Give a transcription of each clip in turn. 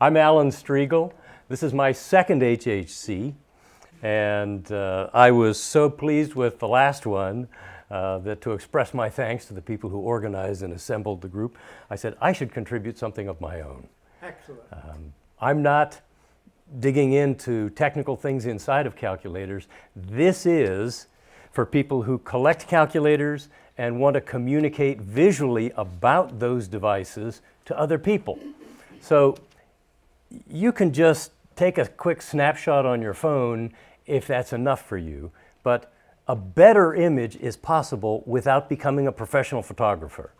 I'm Alan Striegel. This is my second HHC, and I was so pleased with the last one that to express my thanks to the people who organized and assembled the group, I said I should contribute something of my own. Excellent. I'm not digging into technical things inside of calculators. This is for people who collect calculators and want to communicate visually about those devices to other people. So you can just take a quick snapshot on your phone if that's enough for you, but a better image is possible without becoming a professional photographer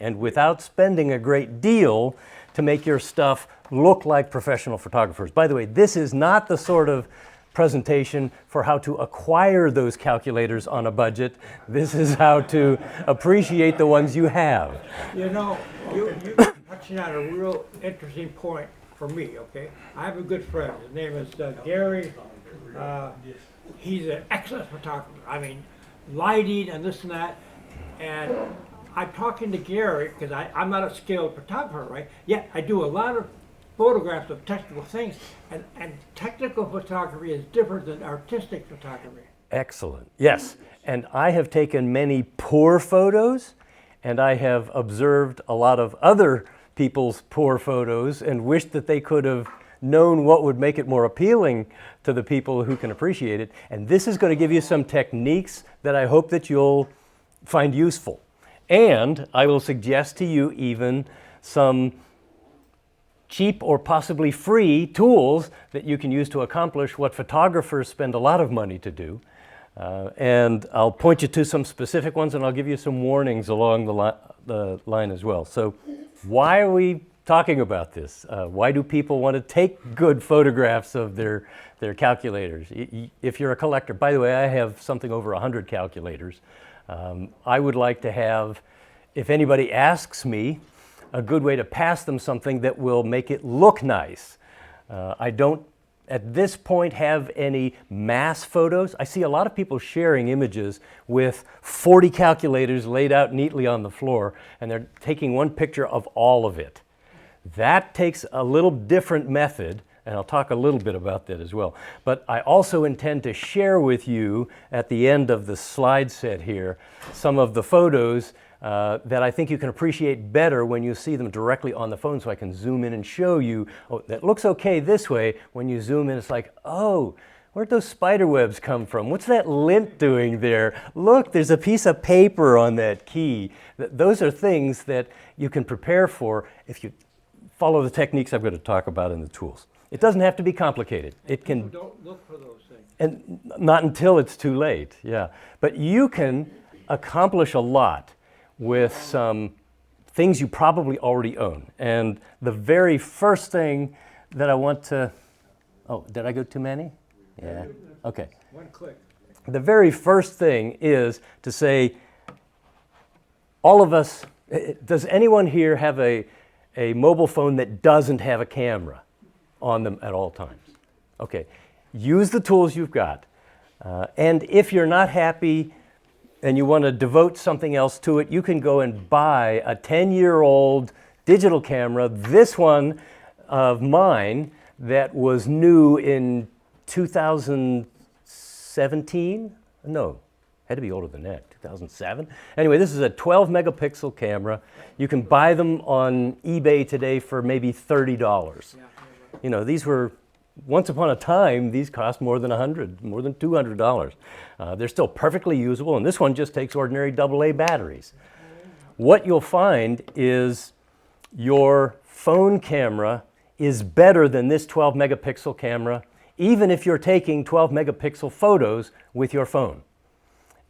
and without spending a great deal to make your stuff look like professional photographers. By the way, this is not the sort of presentation for how to acquire those calculators on a budget. This is how to appreciate the ones you have. You know, you're touching on a real interesting point for me, okay? I have a good friend. His name is Gary. He's an excellent photographer. I mean, lighting and this and that. And I'm talking to Gary because I'm not a skilled photographer, right? Yet I do a lot of photographs of technical things, and technical photography is different than artistic photography. Excellent. Yes. And I have taken many poor photos, and I have observed a lot of other people's poor photos and wished that they could have known what would make it more appealing to the people who can appreciate it. And this is going to give you some techniques that I hope that you'll find useful. And I will suggest to you even some cheap or possibly free tools that you can use to accomplish what photographers spend a lot of money to do. And I'll point you to some specific ones, and I'll give you some warnings along the line as well. So why are we talking about this? Why do people want to take good photographs of their calculators? If you're a collector, by the way, I have something over 100 calculators. I would like to have, if anybody asks me, a good way to pass them something that will make it look nice. I don't, at this point, have any mass photos. I see a lot of people sharing images with 40 calculators laid out neatly on the floor, and they're taking one picture of all of it. That takes a little different method, and I'll talk a little bit about that as well. But I also intend to share with you at the end of the slide set here some of the photos that I think you can appreciate better when you see them directly on the phone, so I can zoom in and show you, oh, that looks okay this way. When you zoom in, it's like, oh, where'd those spider webs come from? What's that lint doing there? Look, there's a piece of paper on that key. Those are things that you can prepare for if you follow the techniques I'm going to talk about in the tools. It doesn't have to be complicated. It can. Don't look for those things. And not until it's too late, yeah. But you can accomplish a lot with some things you probably already own. And the very first thing that I want to, oh, did I go too many? Yeah, okay. One click. The very first thing is to say, all of us, does anyone here have a mobile phone that doesn't have a camera on them at all times? Okay, use the tools you've got. And if you're not happy and you want to devote something else to it, you can go and buy a 10-year-old digital camera, this one of mine that was new in 2017? No, had to be older than that, 2007. Anyway, this is a 12 megapixel camera. You can buy them on eBay today for maybe $30. You know, these were, once upon a time, these cost more than $200. They're still perfectly usable, and this one just takes ordinary AA batteries. What you'll find is your phone camera is better than this 12 megapixel camera, even if you're taking 12 megapixel photos with your phone.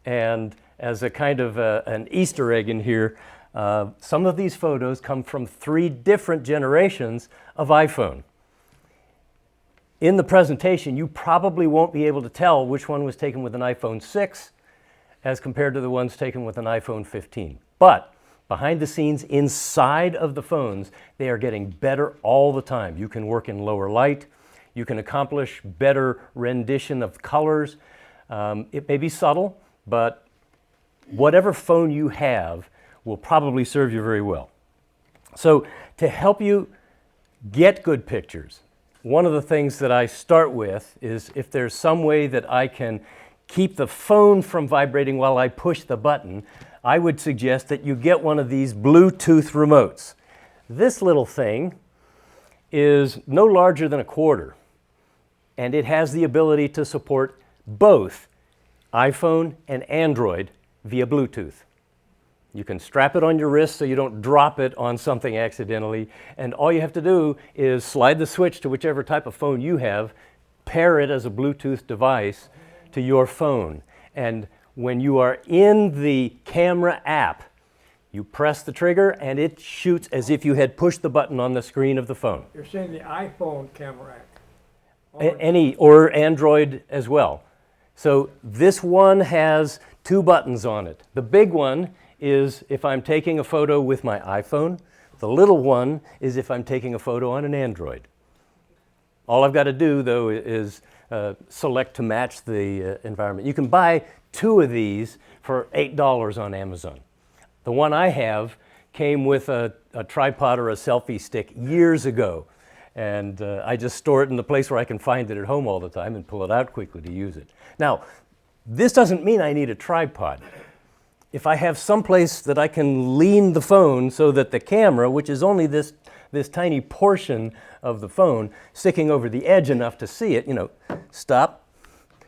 And as a kind of an Easter egg in here, some of these photos come from 3 different generations of iPhone. In the presentation, you probably won't be able to tell which one was taken with an iPhone 6 as compared to the ones taken with an iPhone 15. But behind the scenes, inside of the phones, they are getting better all the time. You can work in lower light. You can accomplish better rendition of colors. It may be subtle, but whatever phone you have will probably serve you very well. So to help you get good pictures. One of the things that I start with is if there's some way that I can keep the phone from vibrating while I push the button, I would suggest that you get one of these Bluetooth remotes. This little thing is no larger than a quarter, and it has the ability to support both iPhone and Android via Bluetooth. You can strap it on your wrist so you don't drop it on something accidentally, and all you have to do is slide the switch to whichever type of phone you have, pair it as a Bluetooth device to your phone, and when you are in the camera app, you press the trigger and it shoots as if you had pushed the button on the screen of the phone. You're saying the iPhone camera app? Or Android as well. So this one has two buttons on it. The big one is if I'm taking a photo with my iPhone. The little one is if I'm taking a photo on an Android. All I've got to do, though, is select to match the environment. You can buy two of these for $8 on Amazon. The one I have came with a tripod or a selfie stick years ago, and I just store it in the place where I can find it at home all the time and pull it out quickly to use it. Now, this doesn't mean I need a tripod. If I have some place that I can lean the phone so that the camera, which is only this tiny portion of the phone, sticking over the edge enough to see it, stop,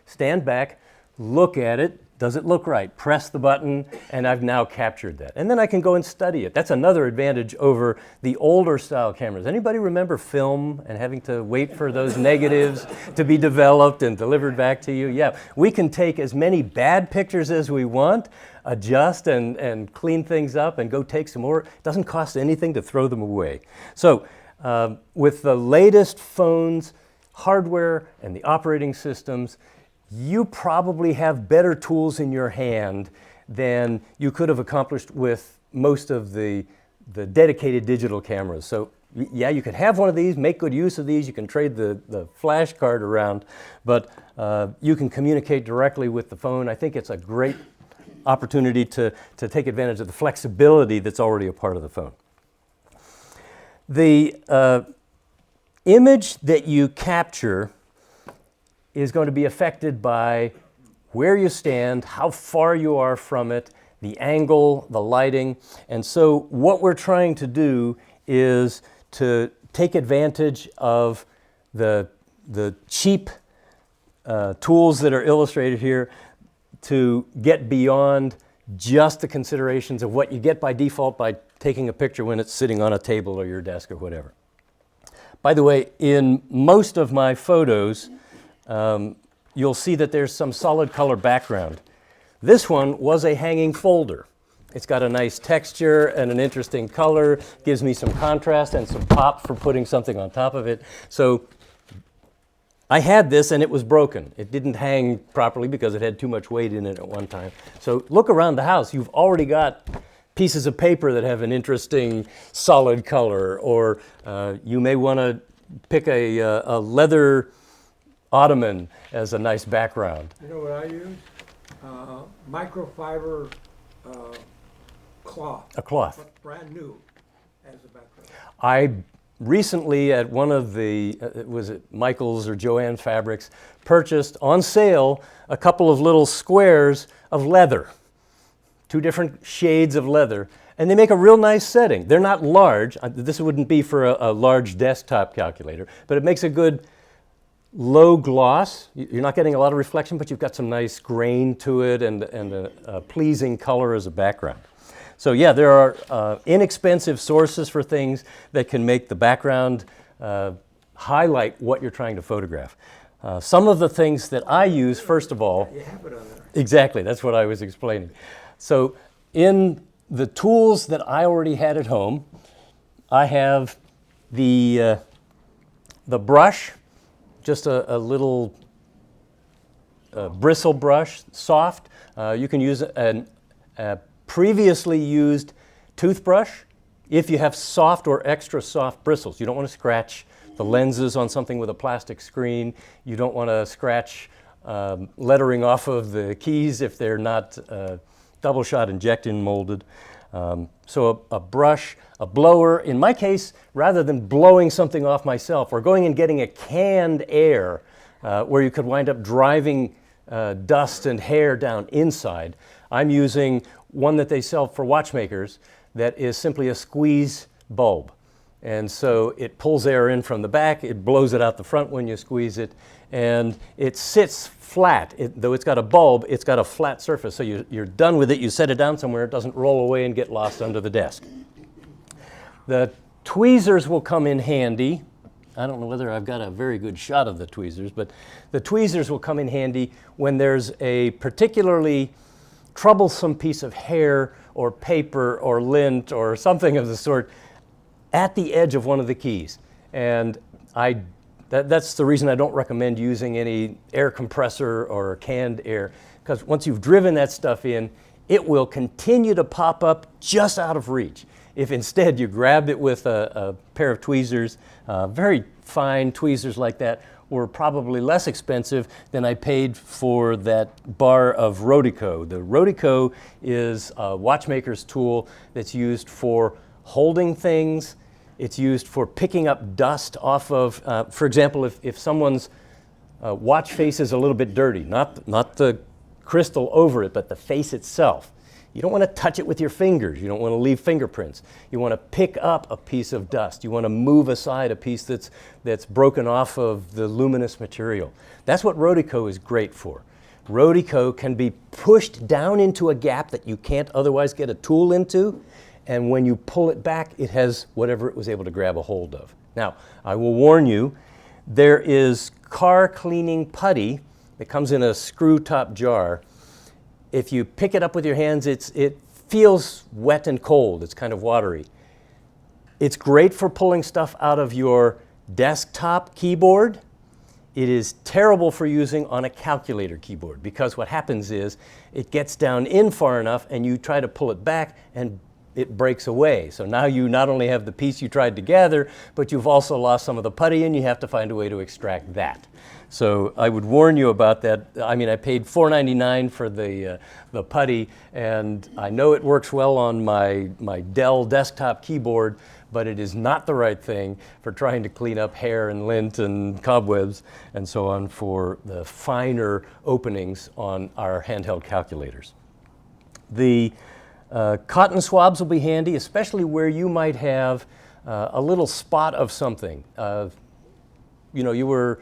stand back, look at it. Does it look right? Press the button, and I've now captured that. And then I can go and study it. That's another advantage over the older style cameras. Anybody remember film and having to wait for those negatives to be developed and delivered back to you? Yeah, we can take as many bad pictures as we want, adjust and clean things up and go take some more. It doesn't cost anything to throw them away. So with the latest phones, hardware, and the operating systems, you probably have better tools in your hand than you could have accomplished with most of the dedicated digital cameras. So yeah, you can have one of these, make good use of these, you can trade the flash card around, but you can communicate directly with the phone. I think it's a great opportunity to take advantage of the flexibility that's already a part of the phone. The image that you capture is going to be affected by where you stand, how far you are from it, the angle, the lighting. And so what we're trying to do is to take advantage of the cheap tools that are illustrated here to get beyond just the considerations of what you get by default by taking a picture when it's sitting on a table or your desk or whatever. By the way, in most of my photos, you'll see that there's some solid color background. This one was a hanging folder. It's got a nice texture and an interesting color, gives me some contrast and some pop for putting something on top of it. So I had this and it was broken. It didn't hang properly because it had too much weight in it at one time. So look around the house. You've already got pieces of paper that have an interesting solid color, or you may want to pick a leather ottoman as a nice background. You know what I use? Microfiber cloth. A cloth. Brand new as a background. I recently at one of the, was it Michael's or Joann Fabrics, purchased on sale a couple of little squares of leather, two different shades of leather, and they make a real nice setting. They're not large. This wouldn't be for a large desktop calculator, but it makes a good low gloss. You're not getting a lot of reflection, but you've got some nice grain to it and a pleasing color as a background. So yeah, there are inexpensive sources for things that can make the background highlight what you're trying to photograph. Some of the things that I use, first of all, You have it on there. exactly, that's what I was explaining. So in the tools that I already had at home, I have the brush, just a little bristle brush, soft. You can use a previously used toothbrush if you have soft or extra soft bristles. You don't want to scratch the lenses on something with a plastic screen. You don't want to scratch lettering off of the keys if they're not double shot injection molded. So a brush, a blower, in my case, rather than blowing something off myself or going and getting a canned air where you could wind up driving dust and hair down inside, I'm using one that they sell for watchmakers that is simply a squeeze bulb. And so it pulls air in from the back, it blows it out the front when you squeeze it, and it sits flat. Though it's got a bulb, it's got a flat surface. So you're done with it, you set it down somewhere, it doesn't roll away and get lost under the desk. The tweezers will come in handy. I don't know whether I've got a very good shot of the tweezers, but the tweezers will come in handy when there's a particularly troublesome piece of hair or paper or lint or something of the sort at the edge of one of the keys. And that's the reason I don't recommend using any air compressor or canned air, because once you've driven that stuff in, it will continue to pop up just out of reach. If instead you grabbed it with a pair of tweezers, very fine tweezers like that were probably less expensive than I paid for that bar of Rodico. The Rodico is a watchmaker's tool that's used for holding things. It's used for picking up dust off of, for example, if someone's watch face is a little bit dirty, not the crystal over it, but the face itself. You don't want to touch it with your fingers. You don't want to leave fingerprints. You want to pick up a piece of dust. You want to move aside a piece that's broken off of the luminous material. That's what Rodico is great for. Rodico can be pushed down into a gap that you can't otherwise get a tool into, and when you pull it back, it has whatever it was able to grab a hold of. Now, I will warn you, there is car cleaning putty that comes in a screw top jar. If you pick it up with your hands, it feels wet and cold. It's kind of watery. It's great for pulling stuff out of your desktop keyboard. It is terrible for using on a calculator keyboard, because what happens is it gets down in far enough and you try to pull it back and it breaks away. So now you not only have the piece you tried to gather, but you've also lost some of the putty and you have to find a way to extract that. So I would warn you about that. I mean, I paid $4.99 for the putty, and I know it works well on my Dell desktop keyboard, but it is not the right thing for trying to clean up hair and lint and cobwebs and so on for the finer openings on our handheld calculators. The cotton swabs will be handy, especially where you might have a little spot of something. You were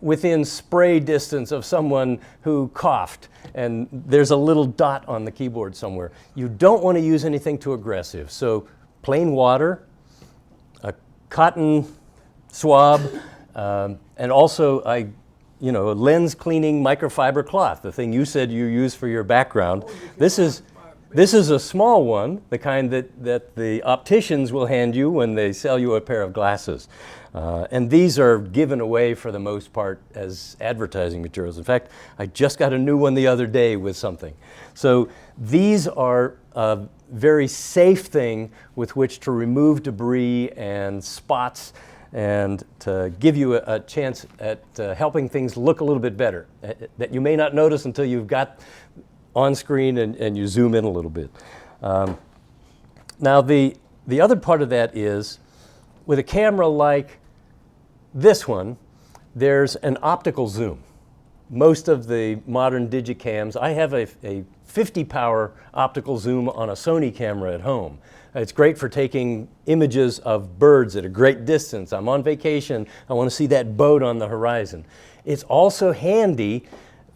within spray distance of someone who coughed, and there's a little dot on the keyboard somewhere. You don't want to use anything too aggressive. So plain water, a cotton swab, and also a lens cleaning microfiber cloth, the thing you said you use for your background. This is a small one, the kind that the opticians will hand you when they sell you a pair of glasses. And these are given away for the most part as advertising materials. In fact, I just got a new one the other day with something. So these are a very safe thing with which to remove debris and spots and to give you a chance at helping things look a little bit better that you may not notice until you've got on screen and you zoom in a little bit. Now the other part of that is, with a camera like this one, there's an optical zoom. Most of the modern digicams, I have a 50 power optical zoom on a Sony camera at home. It's great for taking images of birds at a great distance. I'm on vacation, I want to see that boat on the horizon. It's also handy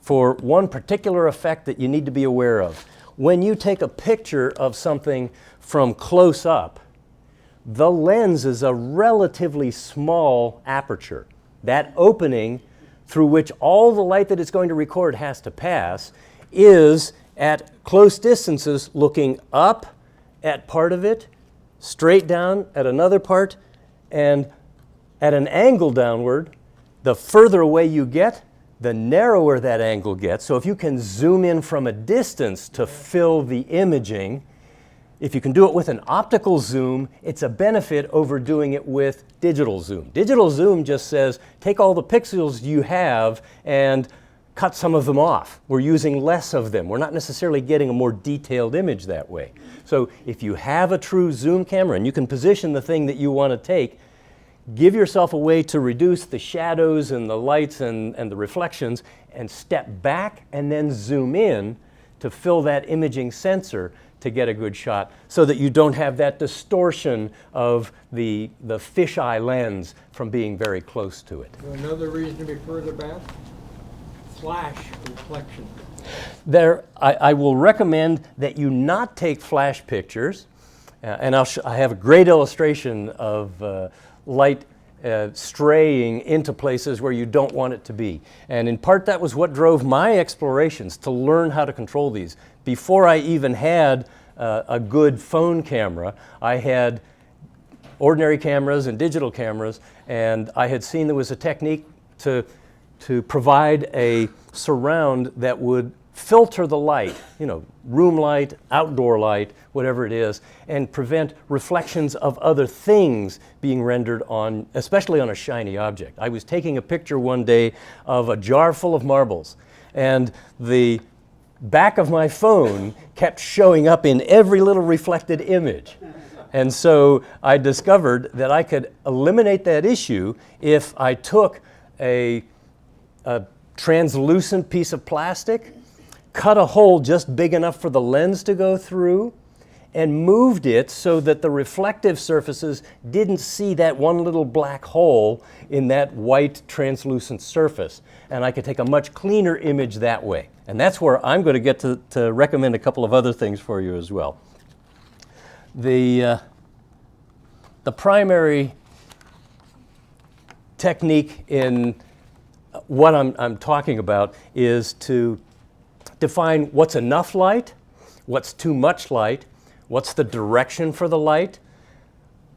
for one particular effect that you need to be aware of. When you take a picture of something from close up, the lens is a relatively small aperture. That opening through which all the light that it's going to record has to pass is at close distances looking up at part of it, straight down at another part, and at an angle downward. The further away you get, the narrower that angle gets. So if you can zoom in from a distance to fill the imaging, if you can do it with an optical zoom, it's a benefit over doing it with digital zoom. Digital zoom just says, take all the pixels you have and cut some of them off. We're using less of them. We're not necessarily getting a more detailed image that way. So if you have a true zoom camera and you can position the thing that you want to take, give yourself a way to reduce the shadows and the lights and the reflections, and step back and then zoom in to fill that imaging sensor to get a good shot, so that you don't have that distortion of the fisheye lens from being very close to it. Another reason to be further back, flash reflection. I will recommend that you not take flash pictures, and I have a great illustration of light straying into places where you don't want it to be. And in part that was what drove my explorations, to learn how to control these. Before I even had a good phone camera, I had ordinary cameras and digital cameras, and I had seen there was a technique to provide a surround that would filter the light, room light, outdoor light, whatever it is, and prevent reflections of other things being rendered on, especially on a shiny object. I was taking a picture one day of a jar full of marbles, and the back of my phone kept showing up in every little reflected image. And so I discovered that I could eliminate that issue if I took a translucent piece of plastic, cut a hole just big enough for the lens to go through, and moved it so that the reflective surfaces didn't see that one little black hole in that white translucent surface. And I could take a much cleaner image that way. And that's where I'm going to get to recommend a couple of other things for you as well. The primary technique in what I'm talking about is to define what's enough light, what's too much light, what's the direction for the light,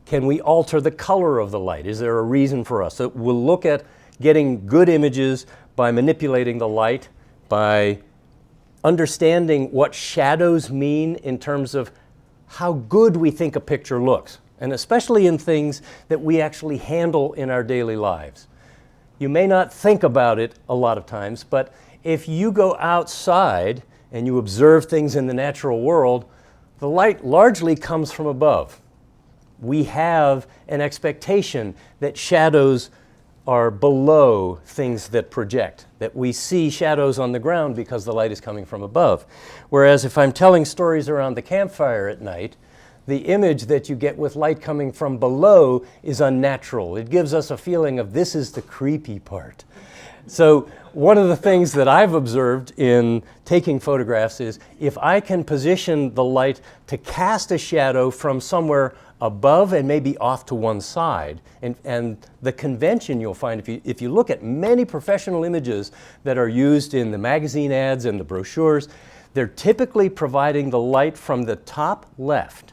can we alter the color of the light, is there a reason for us? So we'll look at getting good images by manipulating the light, by understanding what shadows mean in terms of how good we think a picture looks, and especially in things that we actually handle in our daily lives. You may not think about it a lot of times, but if you go outside and you observe things in the natural world, the light largely comes from above. We have an expectation that shadows are below things that project, that we see shadows on the ground because the light is coming from above. Whereas if I'm telling stories around the campfire at night, the image that you get with light coming from below is unnatural. It gives us a feeling of this is the creepy part. So one of the things that I've observed in taking photographs is if I can position the light to cast a shadow from somewhere above and maybe off to one side, and the convention you'll find if you look at many professional images that are used in the magazine ads and the brochures, they're typically providing the light from the top left.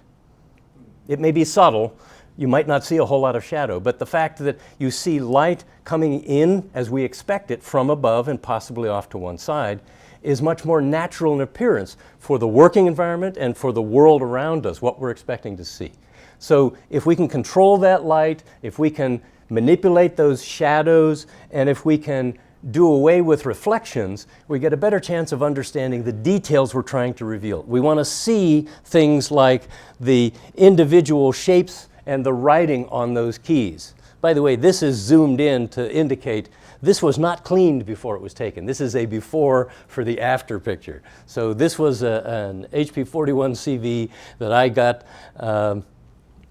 It may be subtle, you might not see a whole lot of shadow, but the fact that you see light coming in as we expect it from above and possibly off to one side is much more natural in appearance for the working environment and for the world around us, what we're expecting to see. So if we can control that light, if we can manipulate those shadows, and if we can do away with reflections, we get a better chance of understanding the details we're trying to reveal. We want to see things like the individual shapes and the writing on those keys. By the way, this is zoomed in to indicate this was not cleaned before it was taken. This is a before for the after picture. So this was an HP 41CV that I got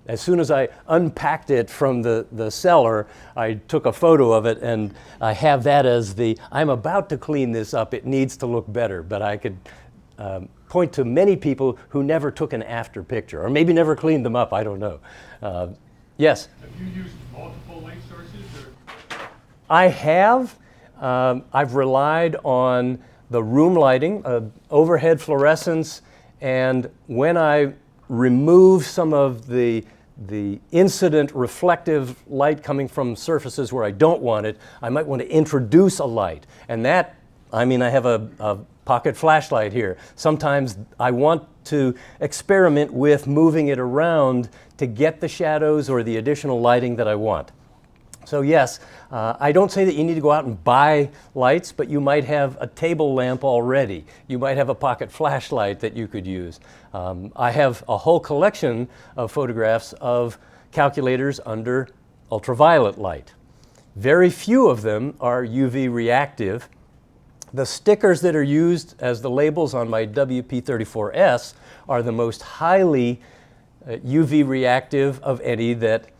as soon as I unpacked it from the cellar. I took a photo of it, and I have that as I'm about to clean this up, it needs to look better. But I could point to many people who never took an after picture, or maybe never cleaned them up, I don't know. Yes? Have you used multiple light sources? Or? I have. I've relied on the room lighting, overhead fluorescence, and when I remove some of the incident reflective light coming from surfaces where I don't want it, I might want to introduce a light. And that, I have a pocket flashlight here. Sometimes I want to experiment with moving it around to get the shadows or the additional lighting that I want. So yes, I don't say that you need to go out and buy lights, but you might have a table lamp already. You might have a pocket flashlight that you could use. I have a whole collection of photographs of calculators under ultraviolet light. Very few of them are UV reactive. The stickers that are used as the labels on my WP34S are the most highly UV reactive of any that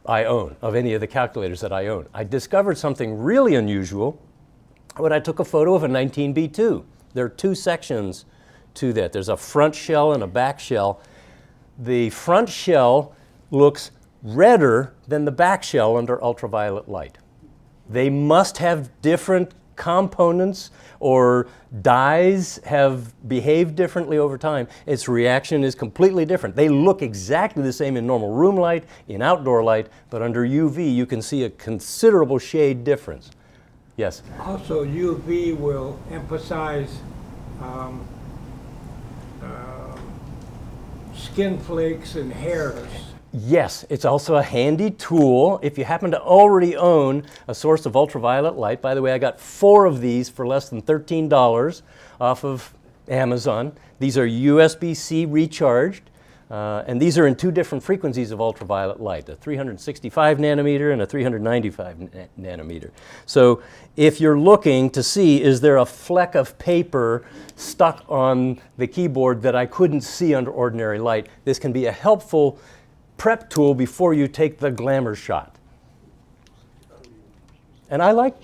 I own, of any of the calculators that I own. I discovered something really unusual when I took a photo of a 19B2. There are two sections to that. There's a front shell and a back shell. The front shell looks redder than the back shell under ultraviolet light. They must have different components or dyes have behaved differently over time. Its reaction is completely different. They look exactly the same in normal room light, in outdoor light, but under UV you can see a considerable shade difference. Yes? Also, UV will emphasize skin flakes and hairs. Yes, it's also a handy tool if you happen to already own a source of ultraviolet light. By the way, I got 4 of these for less than $13 off of Amazon. These are USB-C recharged, and these are in 2 different frequencies of ultraviolet light, a 365 nanometer and a 395 nanometer. So if you're looking to see, is there a fleck of paper stuck on the keyboard that I couldn't see under ordinary light, this can be a helpful prep tool before you take the glamour shot. And I like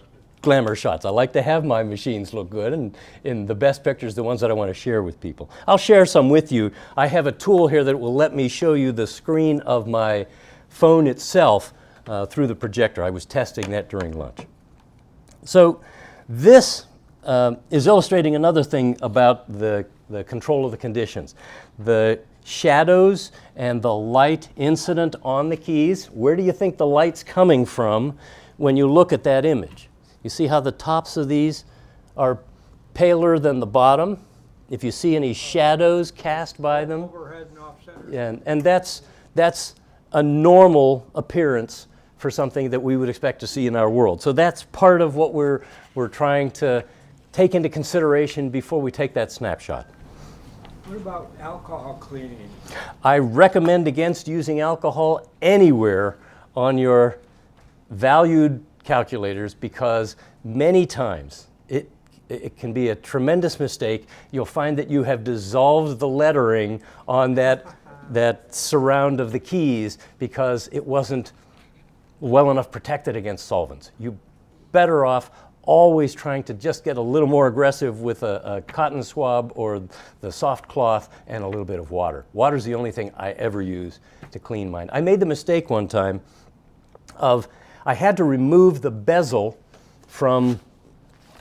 glamour shots. I like to have my machines look good, and in the best pictures, the ones that I want to share with people. I'll share some with you. I have a tool here that will let me show you the screen of my phone itself through the projector. I was testing that during lunch. So this is illustrating another thing about the control of the conditions. The shadows and the light incident on the keys, where do you think the light's coming from when you look at that image? You see how the tops of these are paler than the bottom? If you see any shadows cast by them, Overhead and off center. and that's a normal appearance for something that we would expect to see in our world. So that's part of what we're trying to take into consideration before we take that snapshot. What about alcohol cleaning? I recommend against using alcohol anywhere on your valued calculators because many times it can be a tremendous mistake. You'll find that you have dissolved the lettering on that surround of the keys because it wasn't well enough protected against solvents. You're better off always trying to just get a little more aggressive with a cotton swab or the soft cloth and a little bit of water. Water's the only thing I ever use to clean mine. I made the mistake one time of I had to remove the bezel from,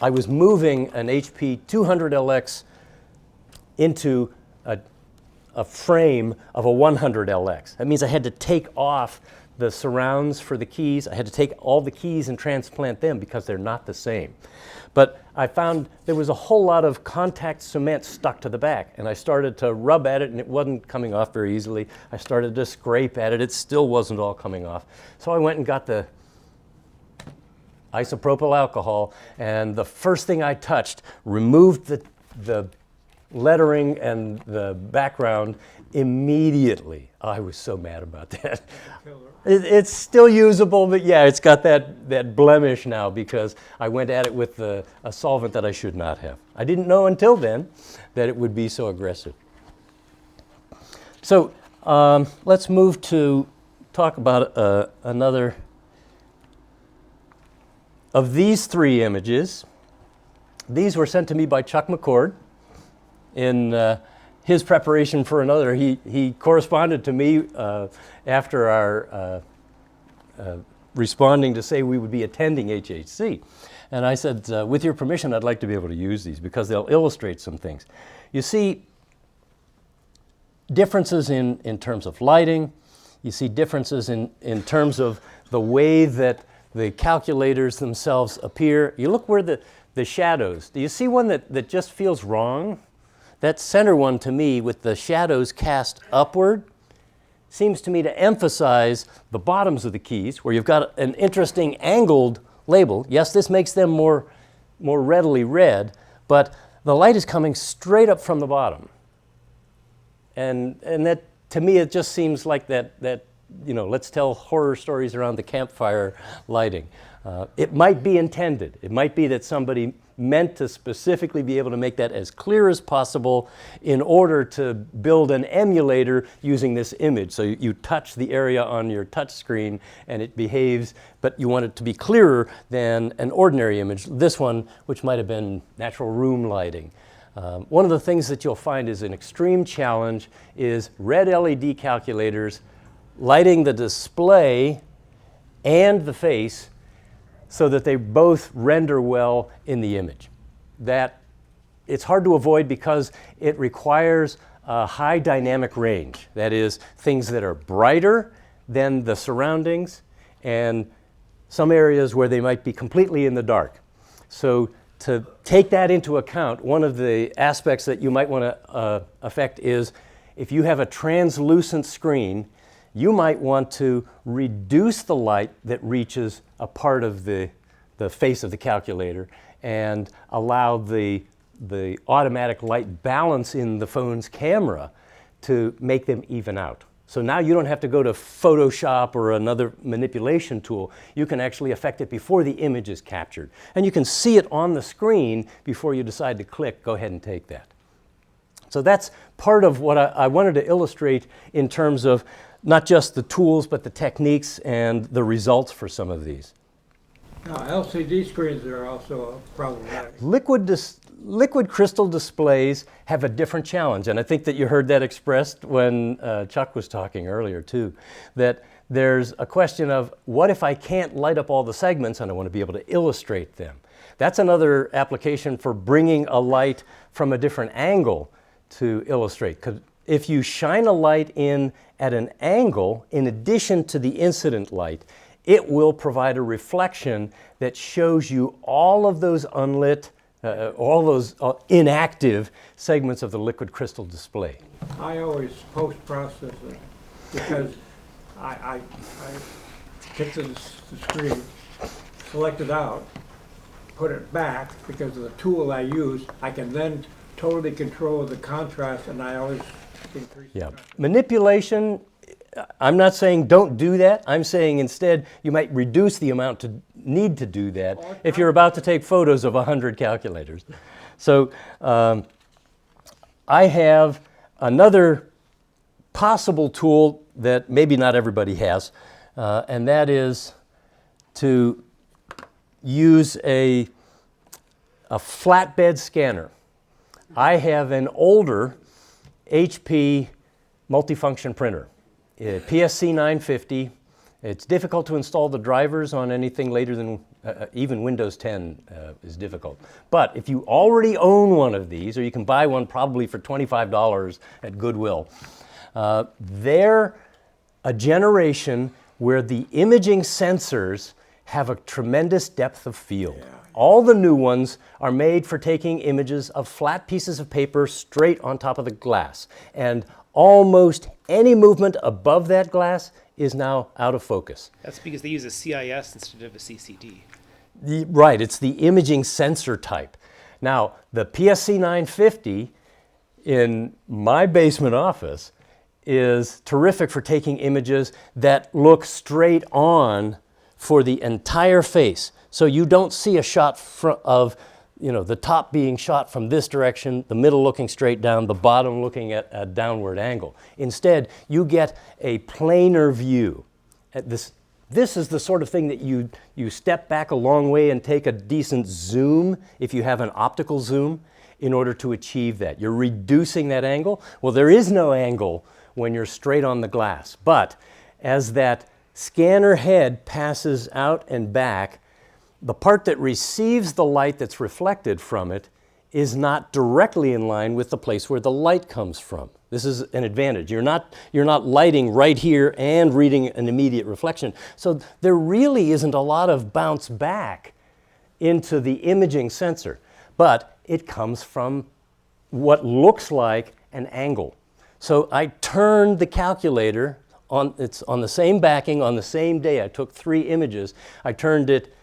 I was moving an HP 200LX into a frame of a 100LX. That means I had to take off the surrounds for the keys. I had to take all the keys and transplant them because they're not the same. But I found there was a whole lot of contact cement stuck to the back, and I started to rub at it and it wasn't coming off very easily. I started to scrape at it, it still wasn't all coming off. So I went and got the isopropyl alcohol, and the first thing I touched removed the lettering and the background immediately. I was so mad about that. It's still usable, but yeah, it's got that blemish now because I went at it with a solvent that I should not have. I didn't know until then that it would be so aggressive. So let's move to talk about another of these 3 images. These were sent to me by Chuck McCord in his preparation for another. He corresponded to me after our responding to say we would be attending HHC. And I said, with your permission, I'd like to be able to use these because they'll illustrate some things. You see differences in terms of lighting. You see differences in terms of the way that the calculators themselves appear. You look where the shadows, do you see one that just feels wrong? That center one to me with the shadows cast upward seems to me to emphasize the bottoms of the keys, where you've got an interesting angled label. Yes, this makes them more readily read, but the light is coming straight up from the bottom. And that, to me, it just seems like that let's tell horror stories around the campfire lighting. It might be intended. It might be that somebody meant to specifically be able to make that as clear as possible in order to build an emulator using this image. So you touch the area on your touch screen and it behaves, but you want it to be clearer than an ordinary image. This one, which might have been natural room lighting. One of the things that you'll find is an extreme challenge is red LED calculators lighting the display and the face so that they both render well in the image. That it's hard to avoid because it requires a high dynamic range. That is, things that are brighter than the surroundings and some areas where they might be completely in the dark. So to take that into account, one of the aspects that you might want to affect is if you have a translucent screen, you might want to reduce the light that reaches a part of the face of the calculator and allow the automatic light balance in the phone's camera to make them even out. So now you don't have to go to Photoshop or another manipulation tool. You can actually affect it before the image is captured. And you can see it on the screen before you decide to click, go ahead and take that. So that's part of what I wanted to illustrate in terms of not just the tools, but the techniques and the results for some of these. Now, LCD screens are also problematic. Liquid crystal displays have a different challenge, and I think that you heard that expressed when Chuck was talking earlier too, that there's a question of what if I can't light up all the segments and I want to be able to illustrate them. That's another application for bringing a light from a different angle to illustrate. 'Cause if you shine a light in at an angle, in addition to the incident light, it will provide a reflection that shows you all of those unlit, all those inactive segments of the liquid crystal display. I always post-process it because I take the screen, select it out, put it back because of the tool I use. I can then totally control the contrast, and I always increase the contrast. Manipulation, I'm not saying don't do that. I'm saying instead you might reduce the amount to need to do that if you're about to take photos of 100 calculators. So I have another possible tool that maybe not everybody has, and that is to use a flatbed scanner. I have an older HP multifunction printer, PSC 950. It's difficult to install the drivers on anything later than even Windows 10 is difficult. But if you already own one of these, or you can buy one probably for $25 at Goodwill, they're a generation where the imaging sensors have a tremendous depth of field. Yeah. All the new ones are made for taking images of flat pieces of paper straight on top of the glass. And almost any movement above that glass is now out of focus. That's because they use a CIS instead of a CCD. Right, it's the imaging sensor type. Now, the PSC 950 in my basement office is terrific for taking images that look straight on for the entire face. So you don't see a shot of the top being shot from this direction, the middle looking straight down, the bottom looking at a downward angle. Instead, you get a planar view. This is the sort of thing that you step back a long way and take a decent zoom, if you have an optical zoom, in order to achieve that. You're reducing that angle. Well, there is no angle when you're straight on the glass. But as that scanner head passes out and back, the part that receives the light that's reflected from it is not directly in line with the place where the light comes from. This is an advantage. You're not lighting right here and reading an immediate reflection. So there really isn't a lot of bounce back into the imaging sensor, but it comes from what looks like an angle. So I turn the calculator it's on the same backing on the same day. I took 3 images. I turned it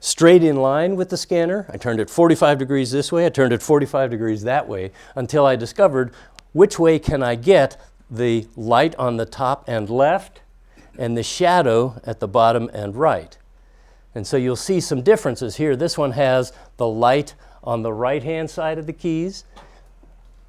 straight in line with the scanner. I turned it 45 degrees this way. I turned it 45 degrees that way until I discovered which way can I get the light on the top and left and the shadow at the bottom and right. And so you'll see some differences here. This one has the light on the right-hand side of the keys.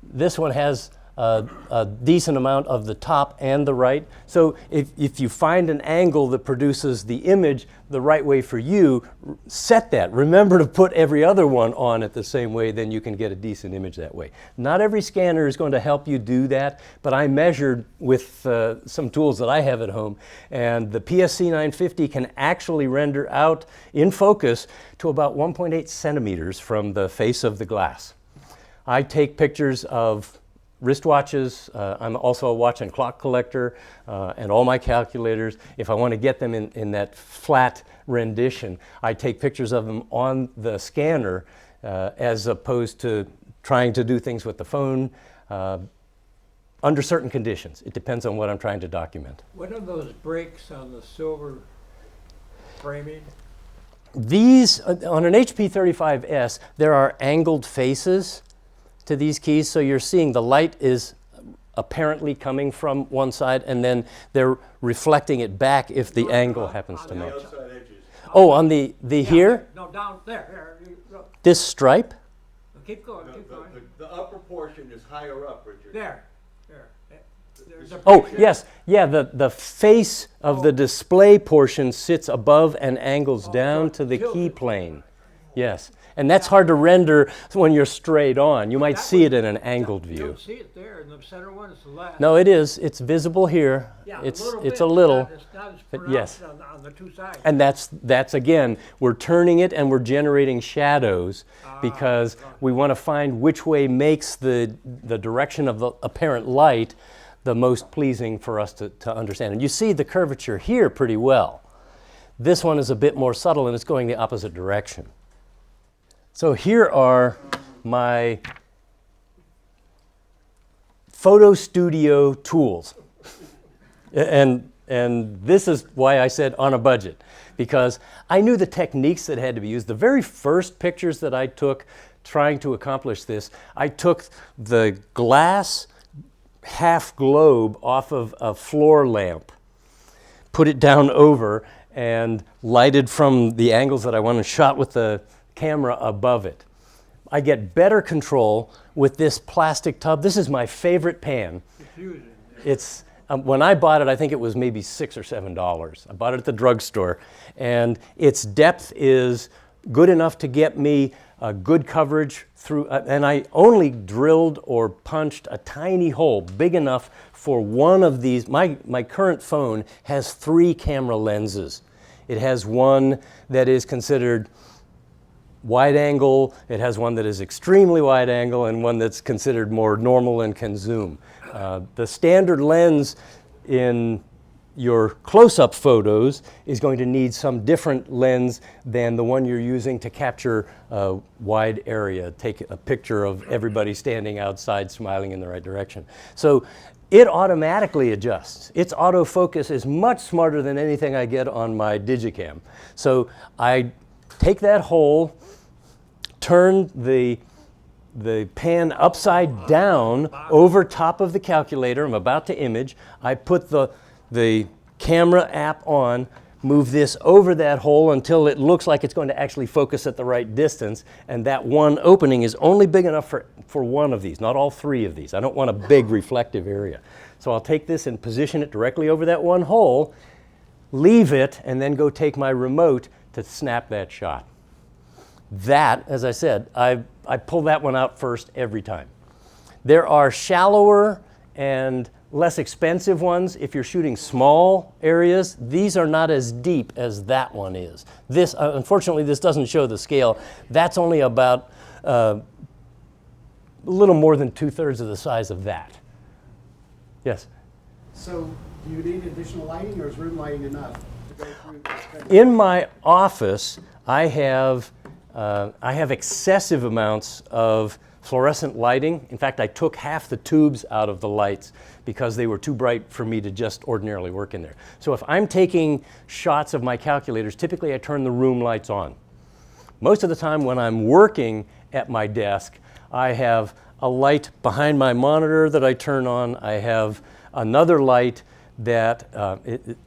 This one has a decent amount of the top and the right. So if you find an angle that produces the image the right way for you, set that. Remember to put every other one on it the same way, then you can get a decent image that way. Not every scanner is going to help you do that, but I measured with some tools that I have at home, and the PSC 950 can actually render out in focus to about 1.8 centimeters from the face of the glass. I take pictures of wristwatches. I'm also a watch and clock collector, and all my calculators. If I want to get them in that flat rendition, I take pictures of them on the scanner as opposed to trying to do things with the phone under certain conditions. It depends on what I'm trying to document. What are those breaks on the silver framing? These, on an HP 35S, there are angled faces to these keys, so you're seeing the light is apparently coming from one side, and then they're reflecting it back if the angle happens to match. Oh, on the here? No, down there. Look. This stripe? Keep going, keep going. The upper portion is higher up, Richard. There. There's a Oh, picture. yes. Yeah, the face of the display portion sits above and angles down to the key plane. Yes. And that's hard to render when you're straight on. You might see it in an angled You view. don't see it there in the center one, it's the left. No, it is. It's visible here. Yeah, It's bit. a little. It's not as but pronounced yes. on the two sides. And that's again, we're turning it and we're generating shadows because we want to find which way makes the direction of the apparent light the most pleasing for us to understand. And you see the curvature here pretty well. This one is a bit more subtle and it's going the opposite direction. So here are my photo studio tools. And this is why I said on a budget, because I knew the techniques that had to be used. The very first pictures that I took trying to accomplish this, I took the glass half globe off of a floor lamp, put it down over, and lighted from the angles that I wanted, shot with the camera above it. I get better control with this plastic tub. This is my favorite pan. It's when I bought it, I think it was maybe $6 or $7. I bought it at the drugstore, and its depth is good enough to get me good coverage through, and I only drilled or punched a tiny hole big enough for one of these. My current phone has 3 camera lenses. It has one that is considered wide angle, it has one that is extremely wide angle, and one that's considered more normal and can zoom. The standard lens in your close-up photos is going to need some different lens than the one you're using to capture a wide area, take a picture of everybody standing outside smiling in the right direction. So it automatically adjusts. Its autofocus is much smarter than anything I get on my Digicam. So I take that hole, turn the pan upside down over top of the calculator. I'm about to image. I put the camera app on, move this over that hole until it looks like it's going to actually focus at the right distance, and that one opening is only big enough for one of these, not all 3 of these. I don't want a big reflective area. So I'll take this and position it directly over that one hole, leave it, and then go take my remote to snap that shot. That, as I said, I pull that one out first every time. There are shallower and less expensive ones. If you're shooting small areas, these are not as deep as that one is. This, unfortunately, this doesn't show the scale. That's only about a little more than 2/3 of the size of that. Yes? So do you need additional lighting, or is room lighting enough to go through this? In my office, I have excessive amounts of fluorescent lighting. In fact, I took half the tubes out of the lights because they were too bright for me to just ordinarily work in there. So if I'm taking shots of my calculators, typically I turn the room lights on. Most of the time when I'm working at my desk, I have a light behind my monitor that I turn on. I have another light that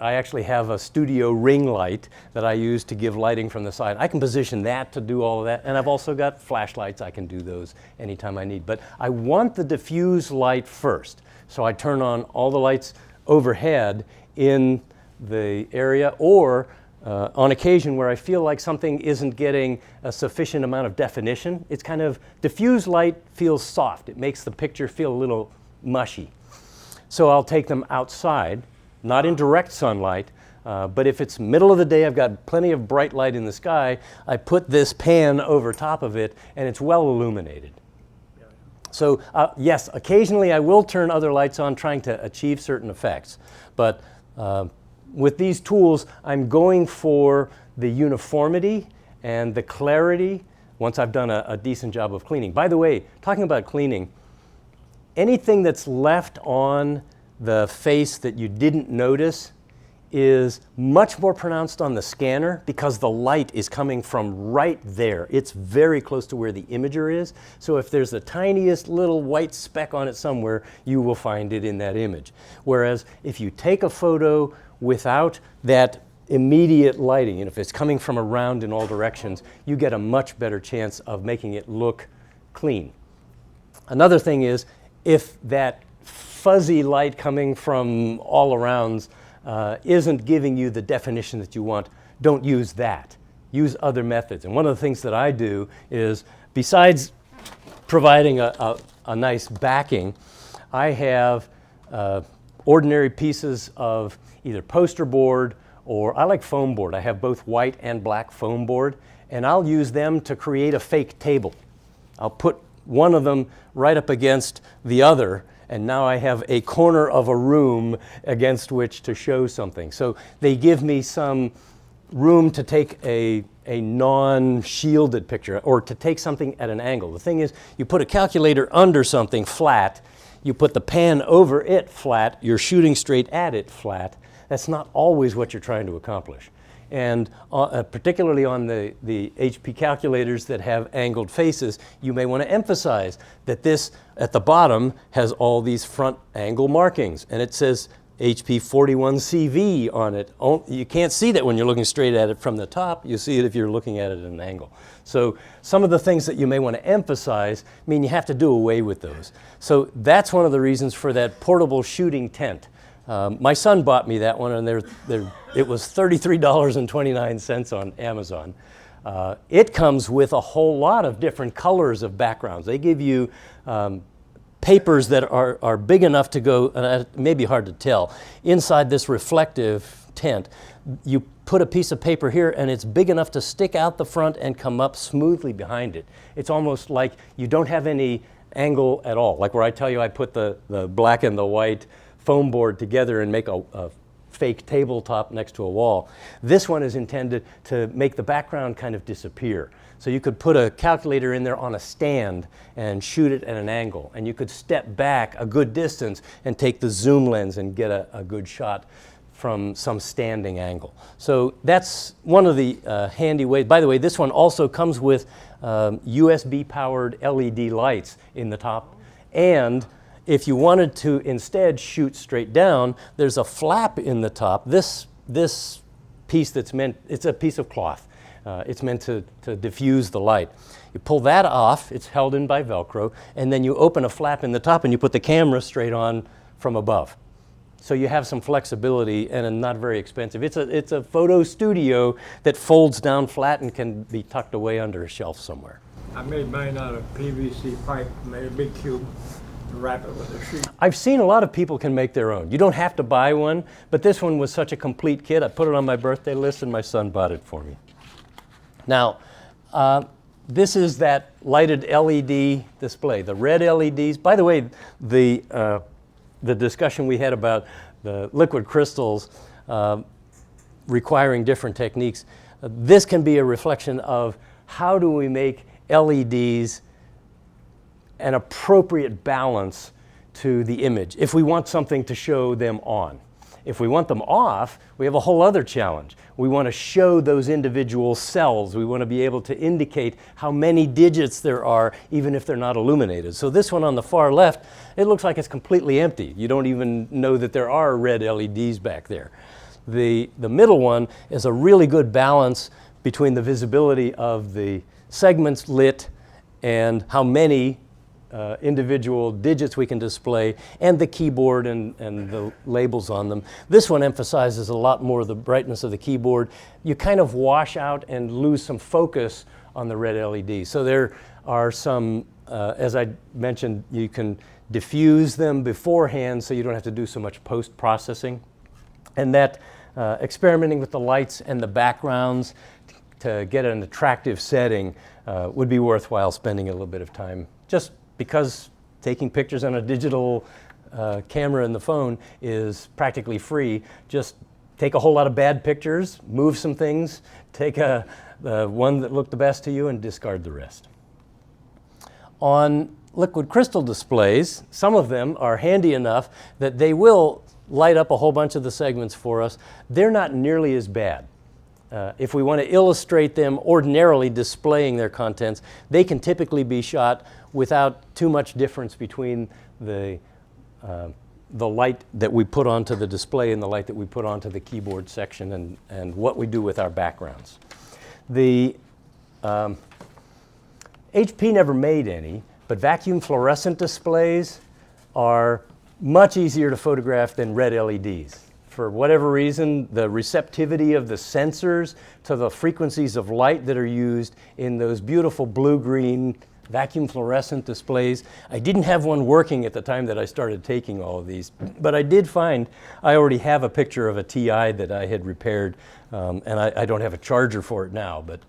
I actually have a studio ring light that I use to give lighting from the side. I can position that to do all of that, and I've also got flashlights. I can do those anytime I need. But I want the diffuse light first, so I turn on all the lights overhead in the area, or on occasion where I feel like something isn't getting a sufficient amount of definition. It's kind of, diffuse light feels soft. It makes the picture feel a little mushy. So I'll take them outside, not in direct sunlight, but if it's middle of the day, I've got plenty of bright light in the sky, I put this pan over top of it and it's well illuminated. So yes, occasionally I will turn other lights on trying to achieve certain effects, but with these tools, I'm going for the uniformity and the clarity once I've done a decent job of cleaning. By the way, talking about cleaning, anything that's left on the face that you didn't notice is much more pronounced on the scanner because the light is coming from right there. It's very close to where the imager is. So if there's the tiniest little white speck on it somewhere, you will find it in that image. Whereas if you take a photo without that immediate lighting, and if it's coming from around in all directions, you get a much better chance of making it look clean. Another thing is, if that fuzzy light coming from all around isn't giving you the definition that you want, don't use that. Use other methods. And one of the things that I do is, besides providing a nice backing, I have ordinary pieces of either poster board, or I like foam board. I have both white and black foam board, and I'll use them to create a fake table. I'll put one of them right up against the other, and now I have a corner of a room against which to show something. So they give me some room to take a non-shielded picture, or to take something at an angle. The thing is, you put a calculator under something flat, you put the pan over it flat, you're shooting straight at it flat. That's not always what you're trying to accomplish. And particularly on the HP calculators that have angled faces, you may want to emphasize that this at the bottom has all these front angle markings, and it says HP 41CV on it. You can't see that when you're looking straight at it from the top. You see it if you're looking at it at an angle. So some of the things that you may want to emphasize mean you have to do away with those. So that's one of the reasons for that portable shooting tent. My son bought me that one, and it was $33.29 on Amazon. It comes with a whole lot of different colors of backgrounds. They give you papers that are big enough to go, and it may be hard to tell, inside this reflective tent. You put a piece of paper here, and it's big enough to stick out the front and come up smoothly behind it. It's almost like you don't have any angle at all. Like where I tell you I put the black and the white foam board together and make a fake tabletop next to a wall. This one is intended to make the background kind of disappear. So you could put a calculator in there on a stand and shoot it at an angle, and you could step back a good distance and take the zoom lens and get a good shot from some standing angle. So that's one of the handy ways. By the way, this one also comes with USB powered LED lights in the top, and if you wanted to instead shoot straight down, there's a flap in the top. This piece that's meant, it's a piece of cloth. It's meant to diffuse the light. You pull that off, it's held in by Velcro, and then you open a flap in the top and you put the camera straight on from above. So you have some flexibility and not very expensive. It's a photo studio that folds down flat and can be tucked away under a shelf somewhere. I made mine out of PVC pipe, made a big cube, and wrap it with a sheet. I've seen a lot of people can make their own. You don't have to buy one, but this one was such a complete kit. I put it on my birthday list and my son bought it for me. Now, this is that lighted LED display, the red LEDs. By the way, the discussion we had about the liquid crystals requiring different techniques, this can be a reflection of how do we make LEDs an appropriate balance to the image if we want something to show them on. If we want them off, we have a whole other challenge. We want to show those individual cells. We want to be able to indicate how many digits there are, even if they're not illuminated. So this one on the far left, it looks like it's completely empty. You don't even know that there are red LEDs back there. The middle one is a really good balance between the visibility of the segments lit and how many individual digits we can display, and the keyboard and the labels on them. This one emphasizes a lot more the brightness of the keyboard. You kind of wash out and lose some focus on the red LED. So there are some, as I mentioned, you can diffuse them beforehand so you don't have to do so much post-processing. And that experimenting with the lights and the backgrounds to get an attractive setting would be worthwhile spending a little bit of time, just because taking pictures on a digital camera in the phone is practically free. Just take a whole lot of bad pictures, move some things, take the one that looked the best to you and discard the rest. On liquid crystal displays, some of them are handy enough that they will light up a whole bunch of the segments for us. They're not nearly as bad. If we want to illustrate them ordinarily displaying their contents, they can typically be shot without too much difference between the light that we put onto the display and the light that we put onto the keyboard section, and what we do with our backgrounds. The HP never made any, but vacuum fluorescent displays are much easier to photograph than red LEDs. For whatever reason, the receptivity of the sensors to the frequencies of light that are used in those beautiful blue-green vacuum fluorescent displays. I didn't have one working at the time that I started taking all of these, but I did find I already have a picture of a TI that I had repaired, and I don't have a charger for it now, but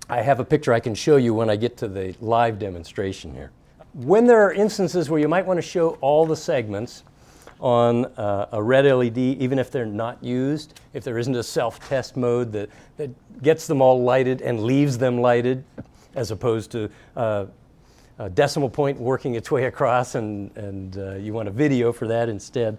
I have a picture I can show you when I get to the live demonstration here. When there are instances where you might want to show all the segments on a red LED, even if they're not used, if there isn't a self-test mode that gets them all lighted and leaves them lighted, as opposed to a decimal point working its way across, and you want a video for that instead.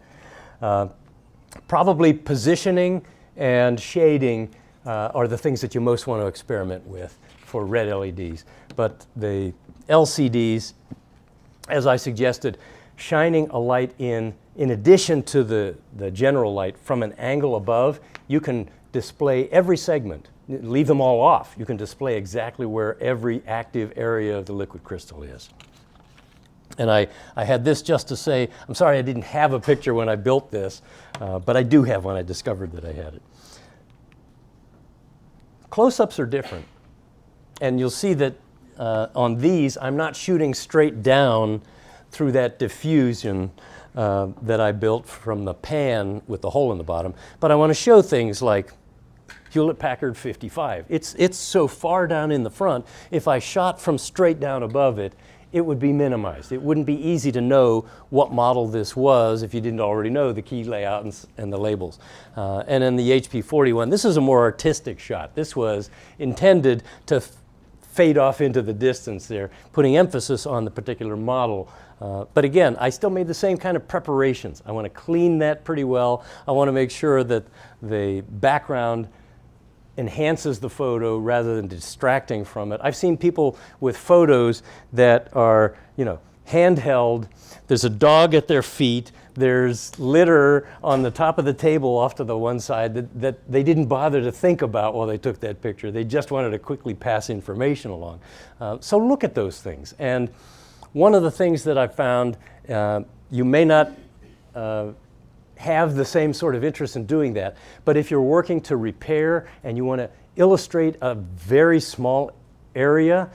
Probably positioning and shading are the things that you most want to experiment with for red LEDs. But the LCDs, as I suggested, shining a light in addition to the general light from an angle above, you can display every segment. Leave them all off. You can display exactly where every active area of the liquid crystal is. And I had this just to say, I'm sorry I didn't have a picture when I built this, but I do have one. I discovered that I had it. Close-ups are different. And you'll see that on these, I'm not shooting straight down through that diffusion that I built from the pan with the hole in the bottom. But I want to show things like Hewlett-Packard 55. It's so far down in the front, if I shot from straight down above it, it would be minimized. It wouldn't be easy to know what model this was if you didn't already know the key layout and the labels. And in the HP 41, this is a more artistic shot. This was intended to fade off into the distance there, putting emphasis on the particular model. But again, I still made the same kind of preparations. I want to clean that pretty well. I want to make sure that the background enhances the photo rather than distracting from it. I've seen people with photos that are, handheld. There's a dog at their feet. There's litter on the top of the table off to the one side that they didn't bother to think about while they took that picture. They just wanted to quickly pass information along. So look at those things. And one of the things that I found, you may not have the same sort of interest in doing that, but if you're working to repair and you want to illustrate a very small area,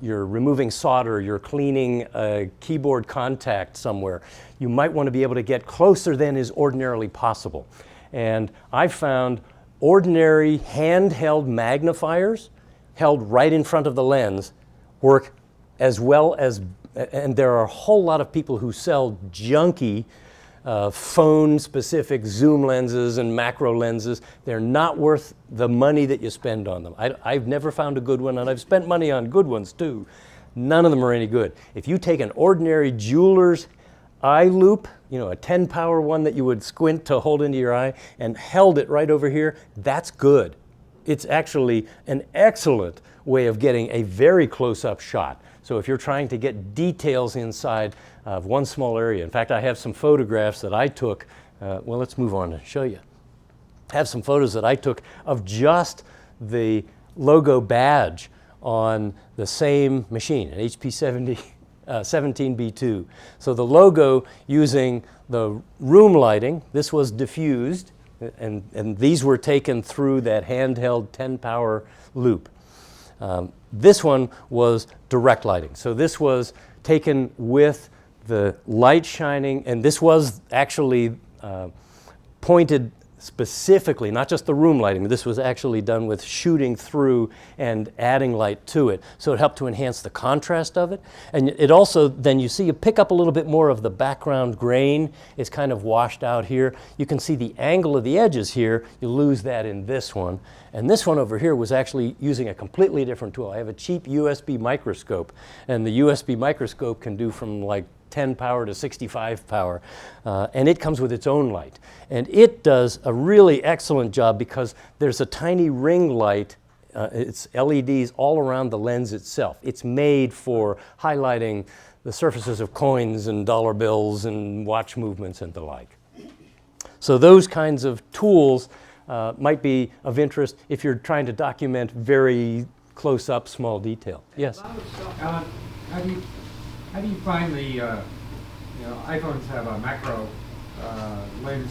you're removing solder, you're cleaning a keyboard contact somewhere, you might want to be able to get closer than is ordinarily possible. And I found ordinary handheld magnifiers held right in front of the lens work as well as, and there are a whole lot of people who sell junky phone-specific zoom lenses and macro lenses. They're not worth the money that you spend on them. I've never found a good one, and I've spent money on good ones too. None of them are any good. If you take an ordinary jeweler's eye loop, you know, a 10 power one that you would squint to hold into your eye, and held it right over here, that's good. It's actually an excellent way of getting a very close-up shot. So if you're trying to get details inside of one small area, in fact, I have some photographs that I took, well, let's move on and show you. I have some photos that I took of just the logo badge on the same machine, an HP 17B2. So the logo using the room lighting, this was diffused, and these were taken through that handheld 10 power loop. This one was direct lighting. So this was taken with the light shining, and this was actually pointed specifically, not just the room lighting, but this was actually done with shooting through and adding light to it. So it helped to enhance the contrast of it. And it also, then you see, you pick up a little bit more of the background grain. It's kind of washed out here. You can see the angle of the edges here. You lose that in this one. And this one over here was actually using a completely different tool. I have a cheap USB microscope, and the USB microscope can do from like 10 power to 65 power, and it comes with its own light. And it does a really excellent job because there's a tiny ring light, it's LEDs all around the lens itself. It's made for highlighting the surfaces of coins and dollar bills and watch movements and the like. So those kinds of tools might be of interest if you're trying to document very close-up small detail. Yes? Alan, how do you find the, you know, iPhones have a macro lens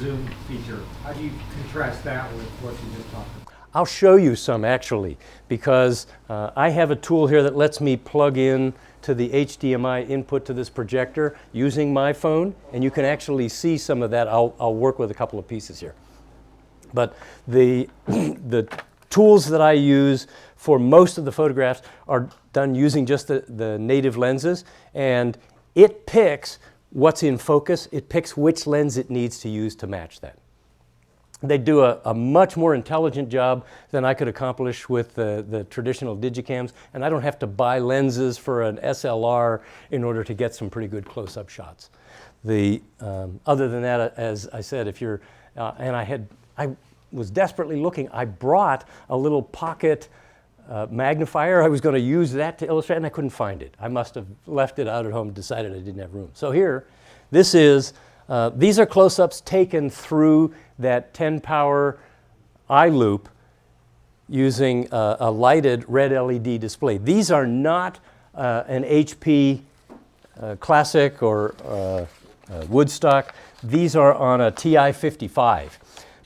zoom feature. How do you contrast that with what you just talked about? I'll show you some actually, because I have a tool here that lets me plug in to the HDMI input to this projector using my phone, and you can actually see some of that. I'll work with a couple of pieces here. But the tools that I use for most of the photographs are done using just the native lenses, and it picks what's in focus. It picks which lens it needs to use to match that. They do a much more intelligent job than I could accomplish with the traditional digicams, and I don't have to buy lenses for an SLR in order to get some pretty good close-up shots. Other than that, as I said, if you're, and I was desperately looking, I brought a little pocket magnifier. I was going to use that to illustrate, and I couldn't find it. I must have left it out at home, decided I didn't have room. So here, this is, these are close-ups taken through that 10 power eye loop using a lighted red LED display. These are not an HP Classic or Woodstock. These are on a TI-55.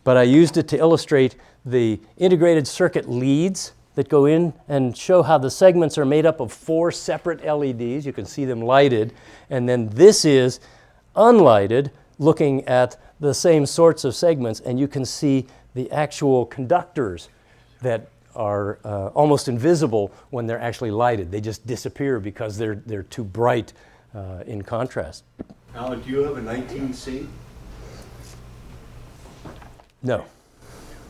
But I used it to illustrate the integrated circuit leads that go in and show how the segments are made up of 4 separate LEDs. You can see them lighted. And then this is unlighted, looking at the same sorts of segments, and you can see the actual conductors that are almost invisible when they're actually lighted. They just disappear because they're too bright in contrast. Alan, do you have a 19C? No.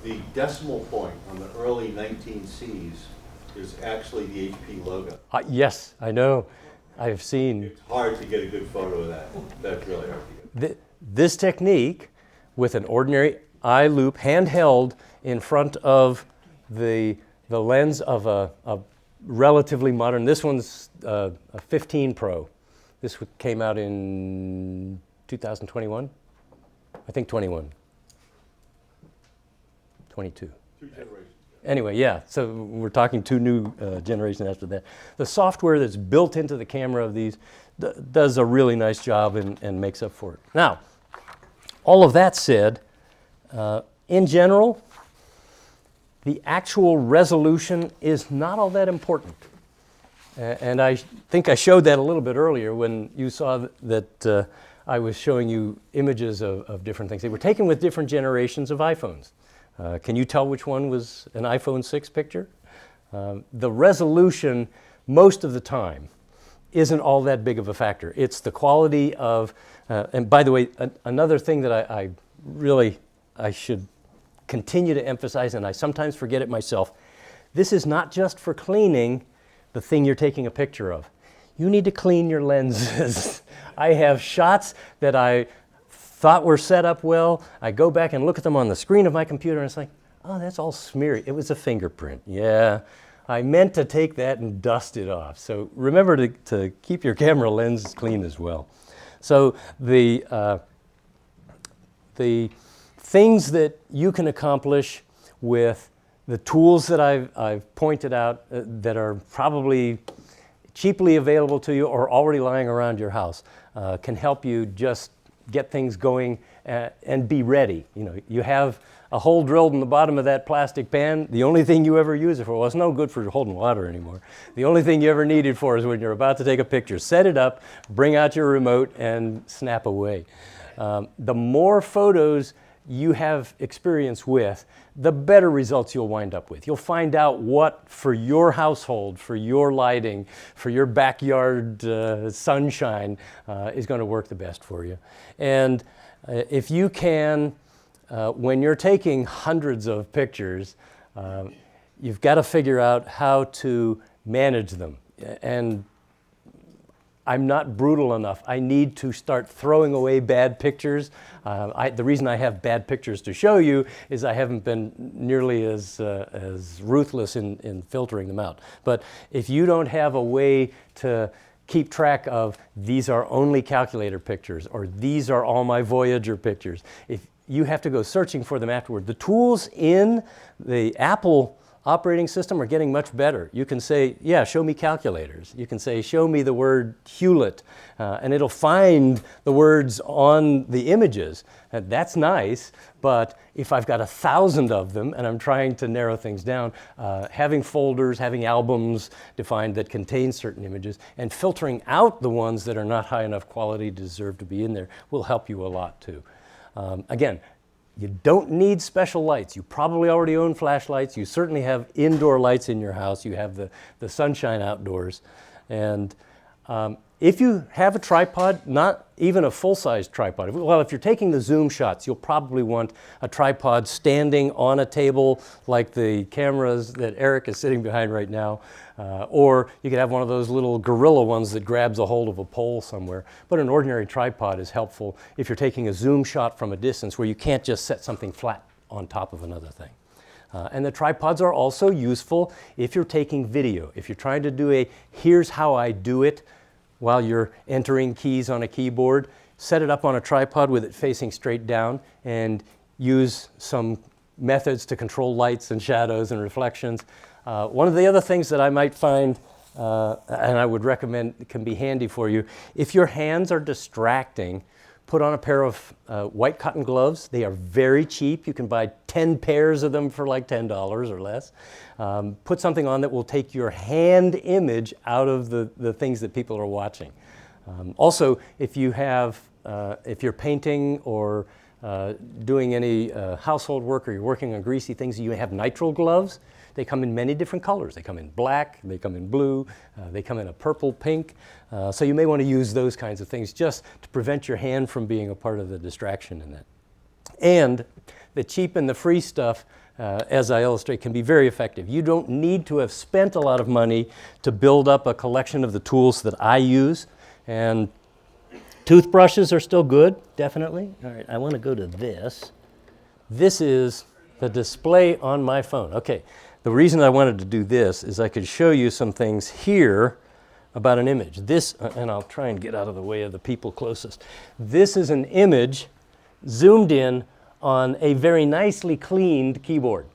The decimal point on the early 19Cs is actually the HP logo. Yes, I know. I've seen. It's hard to get a good photo of that. That's really hard to get. This technique with an ordinary eye loop handheld in front of the lens of a relatively modern, this one's a 15 Pro. This came out in 2021? I think 21. 22. 2 generations. Anyway, yeah, so we're talking 2 new generations after that. The software that's built into the camera of these does a really nice job and makes up for it. Now, all of that said, in general, the actual resolution is not all that important. And I think I showed that a little bit earlier when you saw that I was showing you images of different things. They were taken with different generations of iPhones. Can you tell which one was an iPhone 6 picture? The resolution, most of the time, isn't all that big of a factor. It's the quality of, and by the way, another thing that I should continue to emphasize, and I sometimes forget it myself, this is not just for cleaning the thing you're taking a picture of. You need to clean your lenses. I have shots that I thought were set up well. I go back and look at them on the screen of my computer and it's like, oh, that's all smeary. It was a fingerprint. Yeah, I meant to take that and dust it off. So remember to keep your camera lens clean as well. So the things that you can accomplish with the tools that I've pointed out that are probably cheaply available to you or already lying around your house can help you just get things going and be ready. You know, you have a hole drilled in the bottom of that plastic pan. The only thing you ever use it for, well, it's no good for holding water anymore. The only thing you ever need it for is when you're about to take a picture. Set it up, bring out your remote, and snap away. The more photos you have experience with, the better results you'll wind up with. You'll find out what for your household, for your lighting, for your backyard sunshine is going to work the best for you. And if you can, when you're taking hundreds of pictures, you've got to figure out how to manage them. And I'm not brutal enough. I need to start throwing away bad pictures. The reason I have bad pictures to show you is I haven't been nearly as ruthless in filtering them out. But if you don't have a way to keep track of these are only calculator pictures or these are all my Voyager pictures, if you have to go searching for them afterward. The tools in the Apple operating system are getting much better. You can say, yeah, show me calculators. You can say, show me the word Hewlett, and it'll find the words on the images. That's nice, but if I've got 1,000 of them and I'm trying to narrow things down, having folders, having albums defined that contain certain images, and filtering out the ones that are not high enough quality to deserve to be in there will help you a lot too. Again, you don't need special lights. You probably already own flashlights. You certainly have indoor lights in your house. You have the sunshine outdoors. And if you have a tripod, not even a full-size tripod, well, if you're taking the zoom shots, you'll probably want a tripod standing on a table like the cameras that Eric is sitting behind right now. Or you could have one of those little gorilla ones that grabs a hold of a pole somewhere. But an ordinary tripod is helpful if you're taking a zoom shot from a distance where you can't just set something flat on top of another thing. And the tripods are also useful if you're taking video. If you're trying to do a here's how I do it while you're entering keys on a keyboard, set it up on a tripod with it facing straight down and use some methods to control lights and shadows and reflections. One of the other things that I might find, and I would recommend can be handy for you, if your hands are distracting, put on a pair of white cotton gloves. They are very cheap. You can buy 10 pairs of them for like $10 or less. Put something on that will take your hand image out of the things that people are watching. Also, if you're painting or doing any household work or you're working on greasy things, you have nitrile gloves. They come in many different colors. They come in black, they come in blue, they come in a purple, pink. So you may want to use those kinds of things just to prevent your hand from being a part of the distraction in that. And the cheap and the free stuff, as I illustrate, can be very effective. You don't need to have spent a lot of money to build up a collection of the tools that I use. And toothbrushes are still good, definitely. All right, I want to go to this. This is the display on my phone. Okay. The reason I wanted to do this is I could show you some things here about an image. This, and I'll try and get out of the way of the people closest. This is an image zoomed in on a very nicely cleaned keyboard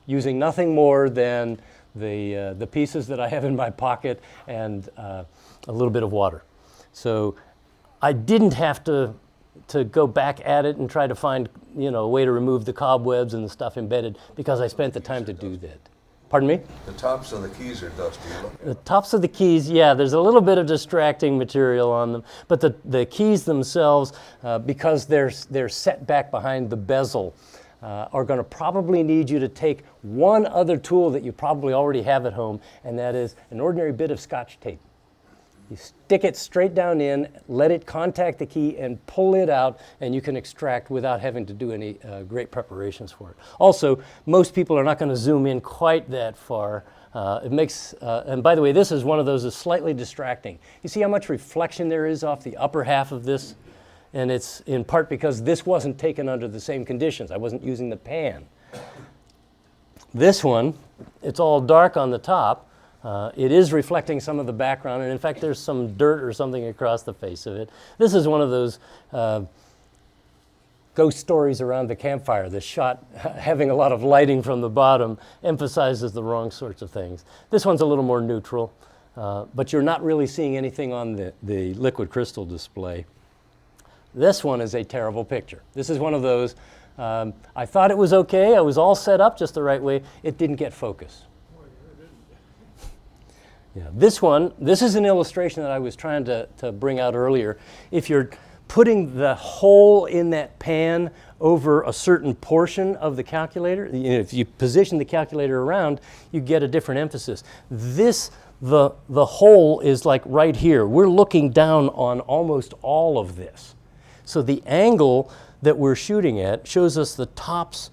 using nothing more than the pieces that I have in my pocket and a little bit of water. So I didn't have to go back at it and try to find, a way to remove the cobwebs and the stuff embedded because I spent the time to do that. Pardon me? The tops of the keys are dusty. The tops of the keys, yeah, there's a little bit of distracting material on them, but the keys themselves, because they're set back behind the bezel, are going to probably need you to take one other tool that you probably already have at home, and that is an ordinary bit of Scotch tape. You stick it straight down in, let it contact the key, and pull it out, and you can extract without having to do any great preparations for it. Also, most people are not going to zoom in quite that far It makes, and by the way, this is one of those that's slightly distracting. You see how much reflection there is off the upper half of this? And it's in part because this wasn't taken under the same conditions. I wasn't using the pan. This one, it's all dark on the top. It is reflecting some of the background, and in fact, there's some dirt or something across the face of it. This is one of those ghost stories around the campfire. The shot, having a lot of lighting from the bottom, emphasizes the wrong sorts of things. This one's a little more neutral, but you're not really seeing anything on the liquid crystal display. This one is a terrible picture. This is one of those, I thought it was okay, I was all set up just the right way, it didn't get focus. Yeah, this is an illustration that I was trying to bring out earlier. If you're putting the hole in that pan over a certain portion of the calculator, if you position the calculator around, you get a different emphasis. The hole is like right here. We're looking down on almost all of this. So the angle that we're shooting at shows us the tops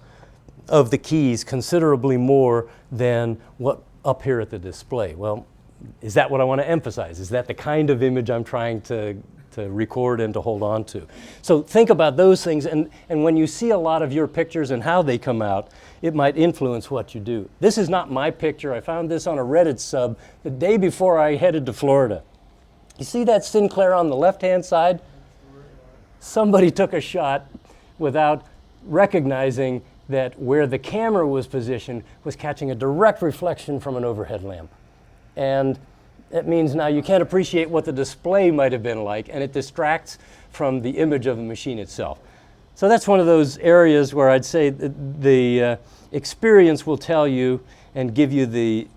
of the keys considerably more than what up here at the display. Well, is that what I want to emphasize? Is that the kind of image I'm trying to record and to hold on to? So think about those things, and when you see a lot of your pictures and how they come out, it might influence what you do. This is not my picture. I found this on a Reddit sub the day before I headed to Florida. You see that Sinclair on the left-hand side? Somebody took a shot without recognizing that where the camera was positioned was catching a direct reflection from an overhead lamp. And that means now you can't appreciate what the display might have been like, and it distracts from the image of the machine itself. So that's one of those areas where I'd say the experience will tell you and give you the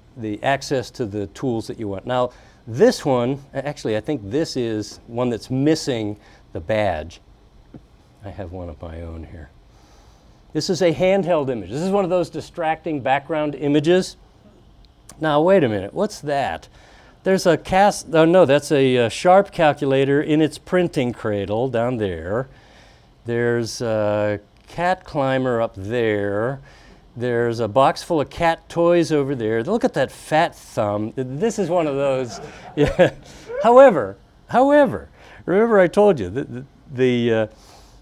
access to the tools that you want. Now, this one, actually, I think this is one that's missing the badge. I have one of my own here. This is a handheld image. This is one of those distracting background images. Now, wait a minute. What's that? There's a that's a Sharp calculator in its printing cradle down there. There's a cat climber up there. There's a box full of cat toys over there. Look at that fat thumb. This is one of those. Yeah. However, remember I told you that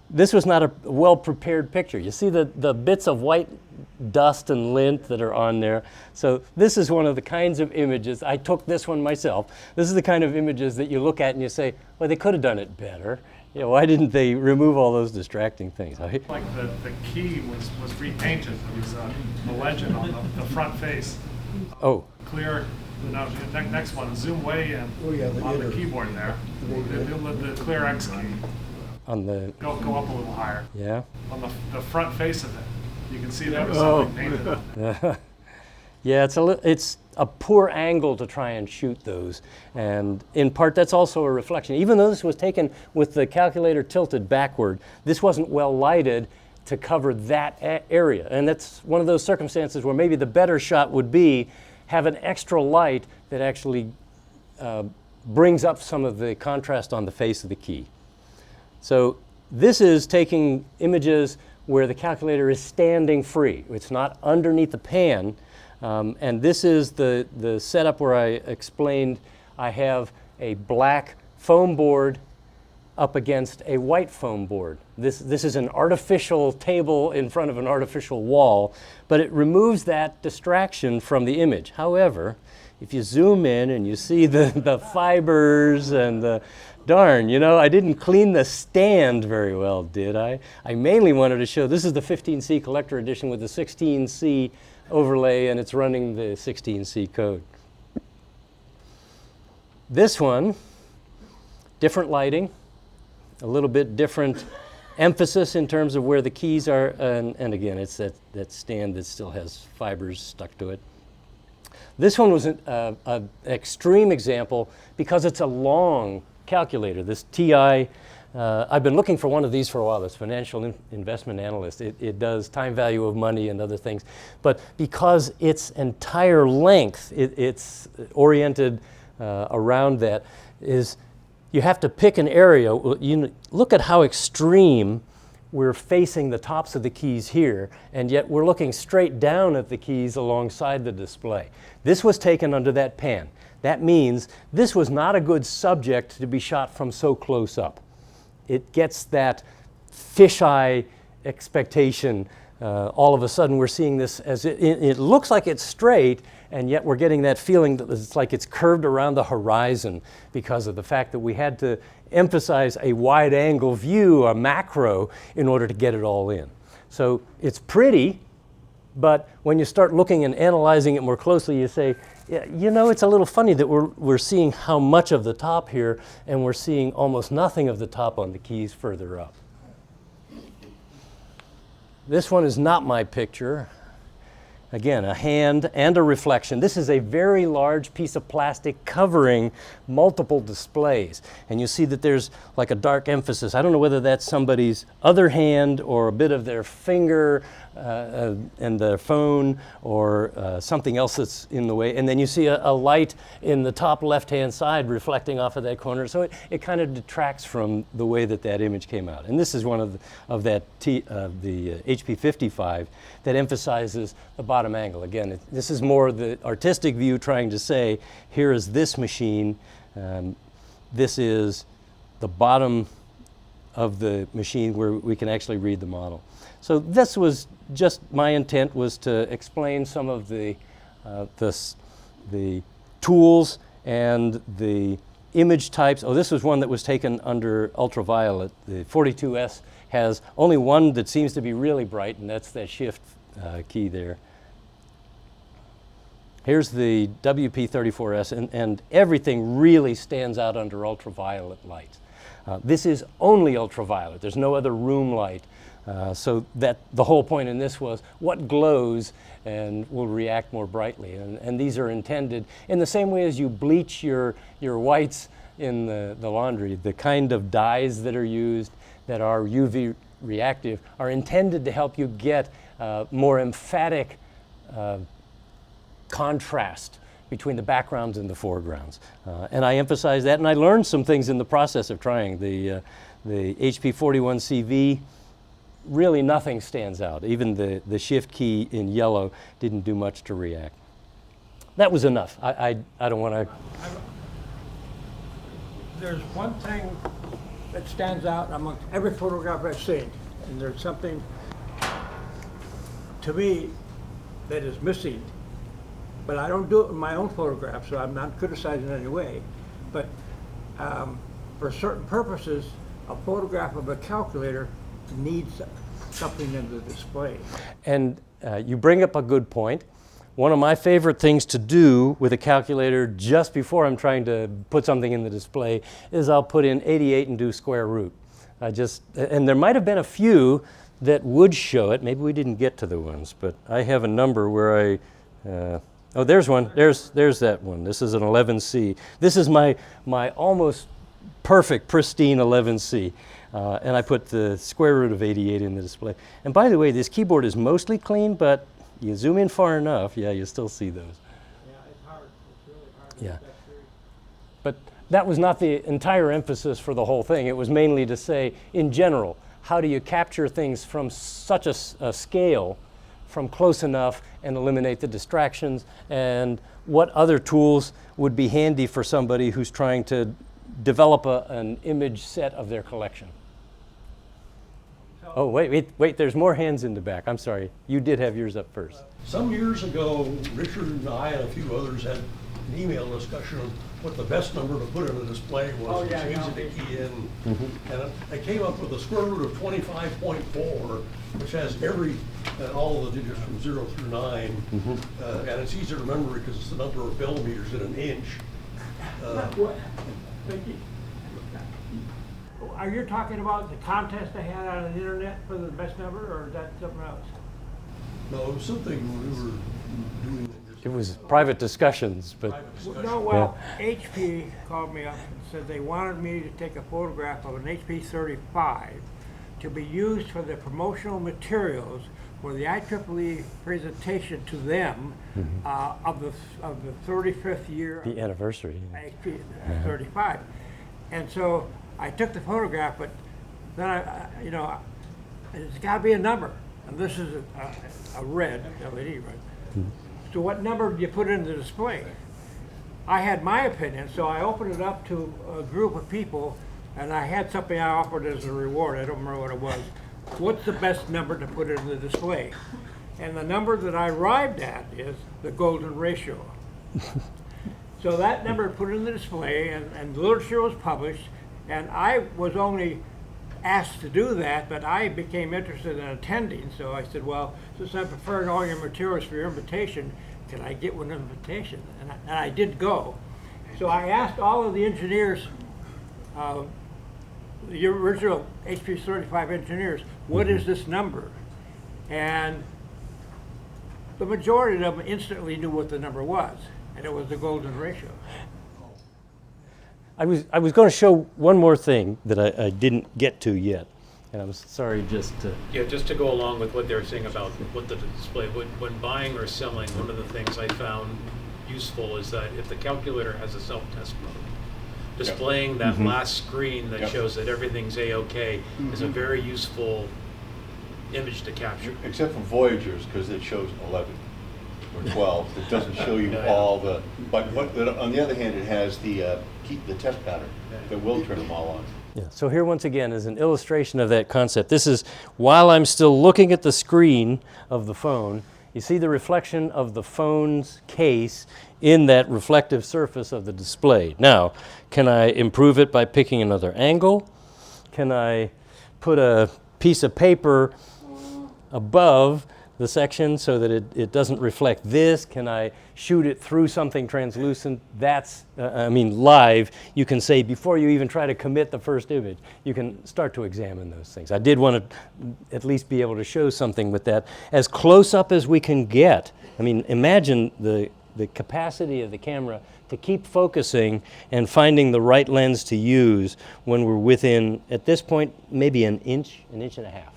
this was not a well-prepared picture. You see the bits of white dust and lint that are on there. So this is one of the kinds of images. I took this one myself. This is the kind of images that you look at and you say, well, they could have done it better. You know, why didn't they remove all those distracting things? Like the key was repainted. There was a legend on the front face. Oh. Clear. Now, next one, zoom way in on the keyboard there. The clear X key. On the Go up a little higher. Yeah. On the front face of it, you can see there was something painted on it. Yeah, it's a poor angle to try and shoot those, and in part that's also a reflection. Even though this was taken with the calculator tilted backward, this wasn't well lighted to cover that area, and that's one of those circumstances where maybe the better shot would be have an extra light that actually brings up some of the contrast on the face of the key. So this is taking images where the calculator is standing free. It's not underneath the pan. And this is the setup where I explained I have a black foam board up against a white foam board. This is an artificial table in front of an artificial wall, but it removes that distraction from the image. However, if you zoom in and you see the fibers and the darn, you know, I didn't clean the stand very well, did I? I mainly wanted to show this is the 15C collector edition with the 16C overlay, and it's running the 16C code. This one, different lighting, a little bit different emphasis in terms of where the keys are, and again, it's that stand that still has fibers stuck to it. This one was an extreme example because it's a long calculator. This TI, I've been looking for one of these for a while, this financial investment analyst. It does time value of money and other things. But because its entire length, it's oriented around that, is you have to pick an area. You look at how extreme we're facing the tops of the keys here, and yet we're looking straight down at the keys alongside the display. This was taken under that pan. That means this was not a good subject to be shot from so close up. It gets that fisheye expectation. All of a sudden we're seeing this as it looks like it's straight, and yet we're getting that feeling that it's like it's curved around the horizon because of the fact that we had to emphasize a wide angle view, a macro, in order to get it all in. So it's pretty, but when you start looking and analyzing it more closely, you say, yeah, you know, it's a little funny that we're seeing how much of the top here, and we're seeing almost nothing of the top on the keys further up. This one is not my picture. Again, a hand and a reflection. This is a very large piece of plastic covering multiple displays. And you see that there's like a dark emphasis. I don't know whether that's somebody's other hand or a bit of their finger and their phone or something else that's in the way. And then you see a light in the top left-hand side reflecting off of that corner. So it kind of detracts from the way that that image came out. And this is one of the HP 55 that emphasizes the bottom angle. Again, this is more the artistic view trying to say, here is this machine, this is the bottom of the machine where we can actually read the model. So this was just, my intent was to explain some of the tools and the image types. Oh, this was one that was taken under ultraviolet. The 42S has only one that seems to be really bright, and that's that shift key there. Here's the WP34S, and everything really stands out under ultraviolet light. This is only ultraviolet. There's no other room light. So that the whole point in this was what glows and will react more brightly. And these are intended in the same way as you bleach your whites in the laundry. The kind of dyes that are used that are UV reactive are intended to help you get more emphatic contrast between the backgrounds and the foregrounds. And I emphasize that, and I learned some things in the process of trying. The HP 41CV, really nothing stands out. Even the shift key in yellow didn't do much to react. That was enough. I don't want to... There's one thing that stands out amongst every photograph I've seen, and there's something to me that is missing. But I don't do it in my own photographs, so I'm not criticizing in any way. But for certain purposes, a photograph of a calculator needs something in the display. And you bring up a good point. One of my favorite things to do with a calculator just before I'm trying to put something in the display is I'll put in 88 and do square root. And there might have been a few that would show it. Maybe we didn't get to the ones, but I have a number where oh, there's one. There's that one. This is an 11C. This is my almost perfect, pristine 11C. And I put the square root of 88 in the display. And by the way, this keyboard is mostly clean, but you zoom in far enough, yeah, you still see those. Yeah, it's hard. It's really hard. Yeah. But that was not the entire emphasis for the whole thing. It was mainly to say, in general, how do you capture things from such a scale, from close enough, and eliminate the distractions, and what other tools would be handy for somebody who's trying to develop an image set of their collection. Oh, wait, there's more hands in the back. I'm sorry. You did have yours up first. Some years ago, Richard and I and a few others had an email discussion on what the best number to put in the display was. Oh, yeah, It was easy to key in. And I came up with a square root of 25.4, which has all of the digits from 0 through 9. And it's easy to remember because it's the number of millimeters in an inch. What? Are you talking about the contest they had on the internet for the best number, or is that something else? No, it was something we were doing. It was private discussions, but No, well, HP called me up and said they wanted me to take a photograph of an HP 35 to be used for the promotional materials for the IEEE presentation to them of the 35th year. the anniversary. HP 35. And so I took the photograph, but then It's got to be a number, and this is a red LED, right? So what number do you put in the display? I had my opinion, so I opened it up to a group of people, and I had something I offered as a reward. I don't remember what it was. What's the best number to put in the display? And the number that I arrived at is the golden ratio. So that number put in the display, and literature was published, and I was only asked to do that, but I became interested in attending, so I said, well, since I'm preparing all your materials for your invitation, can I get one invitation? And I did go. So I asked all of the engineers, the original HP 35 engineers, what is this number? And the majority of them instantly knew what the number was, and it was the golden ratio. I was going to show one more thing that I didn't get to yet, and I was sorry just to... Yeah, just to go along with what they're saying about what the display, when buying or selling, one of the things I found useful is that if the calculator has a self-test mode, displaying that last screen that shows that everything's A-OK is a very useful image to capture. Except for Voyagers, because it shows 11 or 12. It doesn't show you all the, but on the other hand, it has the test pattern that will turn them all on. Yeah. So here once again is an illustration of that concept. This is while I'm still looking at the screen of the phone, you see the reflection of the phone's case in that reflective surface of the display. Now, can I improve it by picking another angle? Can I put a piece of paper above the section so that it doesn't reflect this? Can I shoot it through something translucent? That's, live, you can say before you even try to commit the first image, you can start to examine those things. I did want to at least be able to show something with that as close up as we can get. I mean, imagine the capacity of the camera to keep focusing and finding the right lens to use when we're within, at this point, maybe an inch and a half.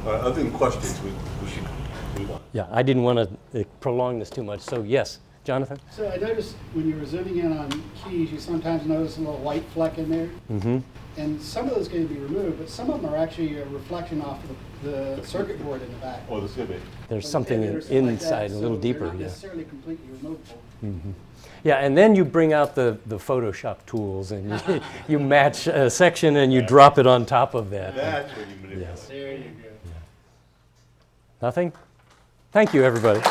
Other than questions, we should move on. Yeah, I didn't want to prolong this too much, so yes, Jonathan? So I noticed when you were zooming in on keys, you sometimes notice a little white fleck in there. Mm-hmm. And some of those can be removed, but some of them are actually a reflection off of the circuit board in the back. Oh, this could be. There's So something maybe there's something like inside, that, a little so deeper, they're not yeah. necessarily completely removable. Mm-hmm. Yeah, and then you bring out the Photoshop tools and you match a section and you drop it on top of that. That's when you manipulate. Yes. There you go. Nothing? Thank you, everybody.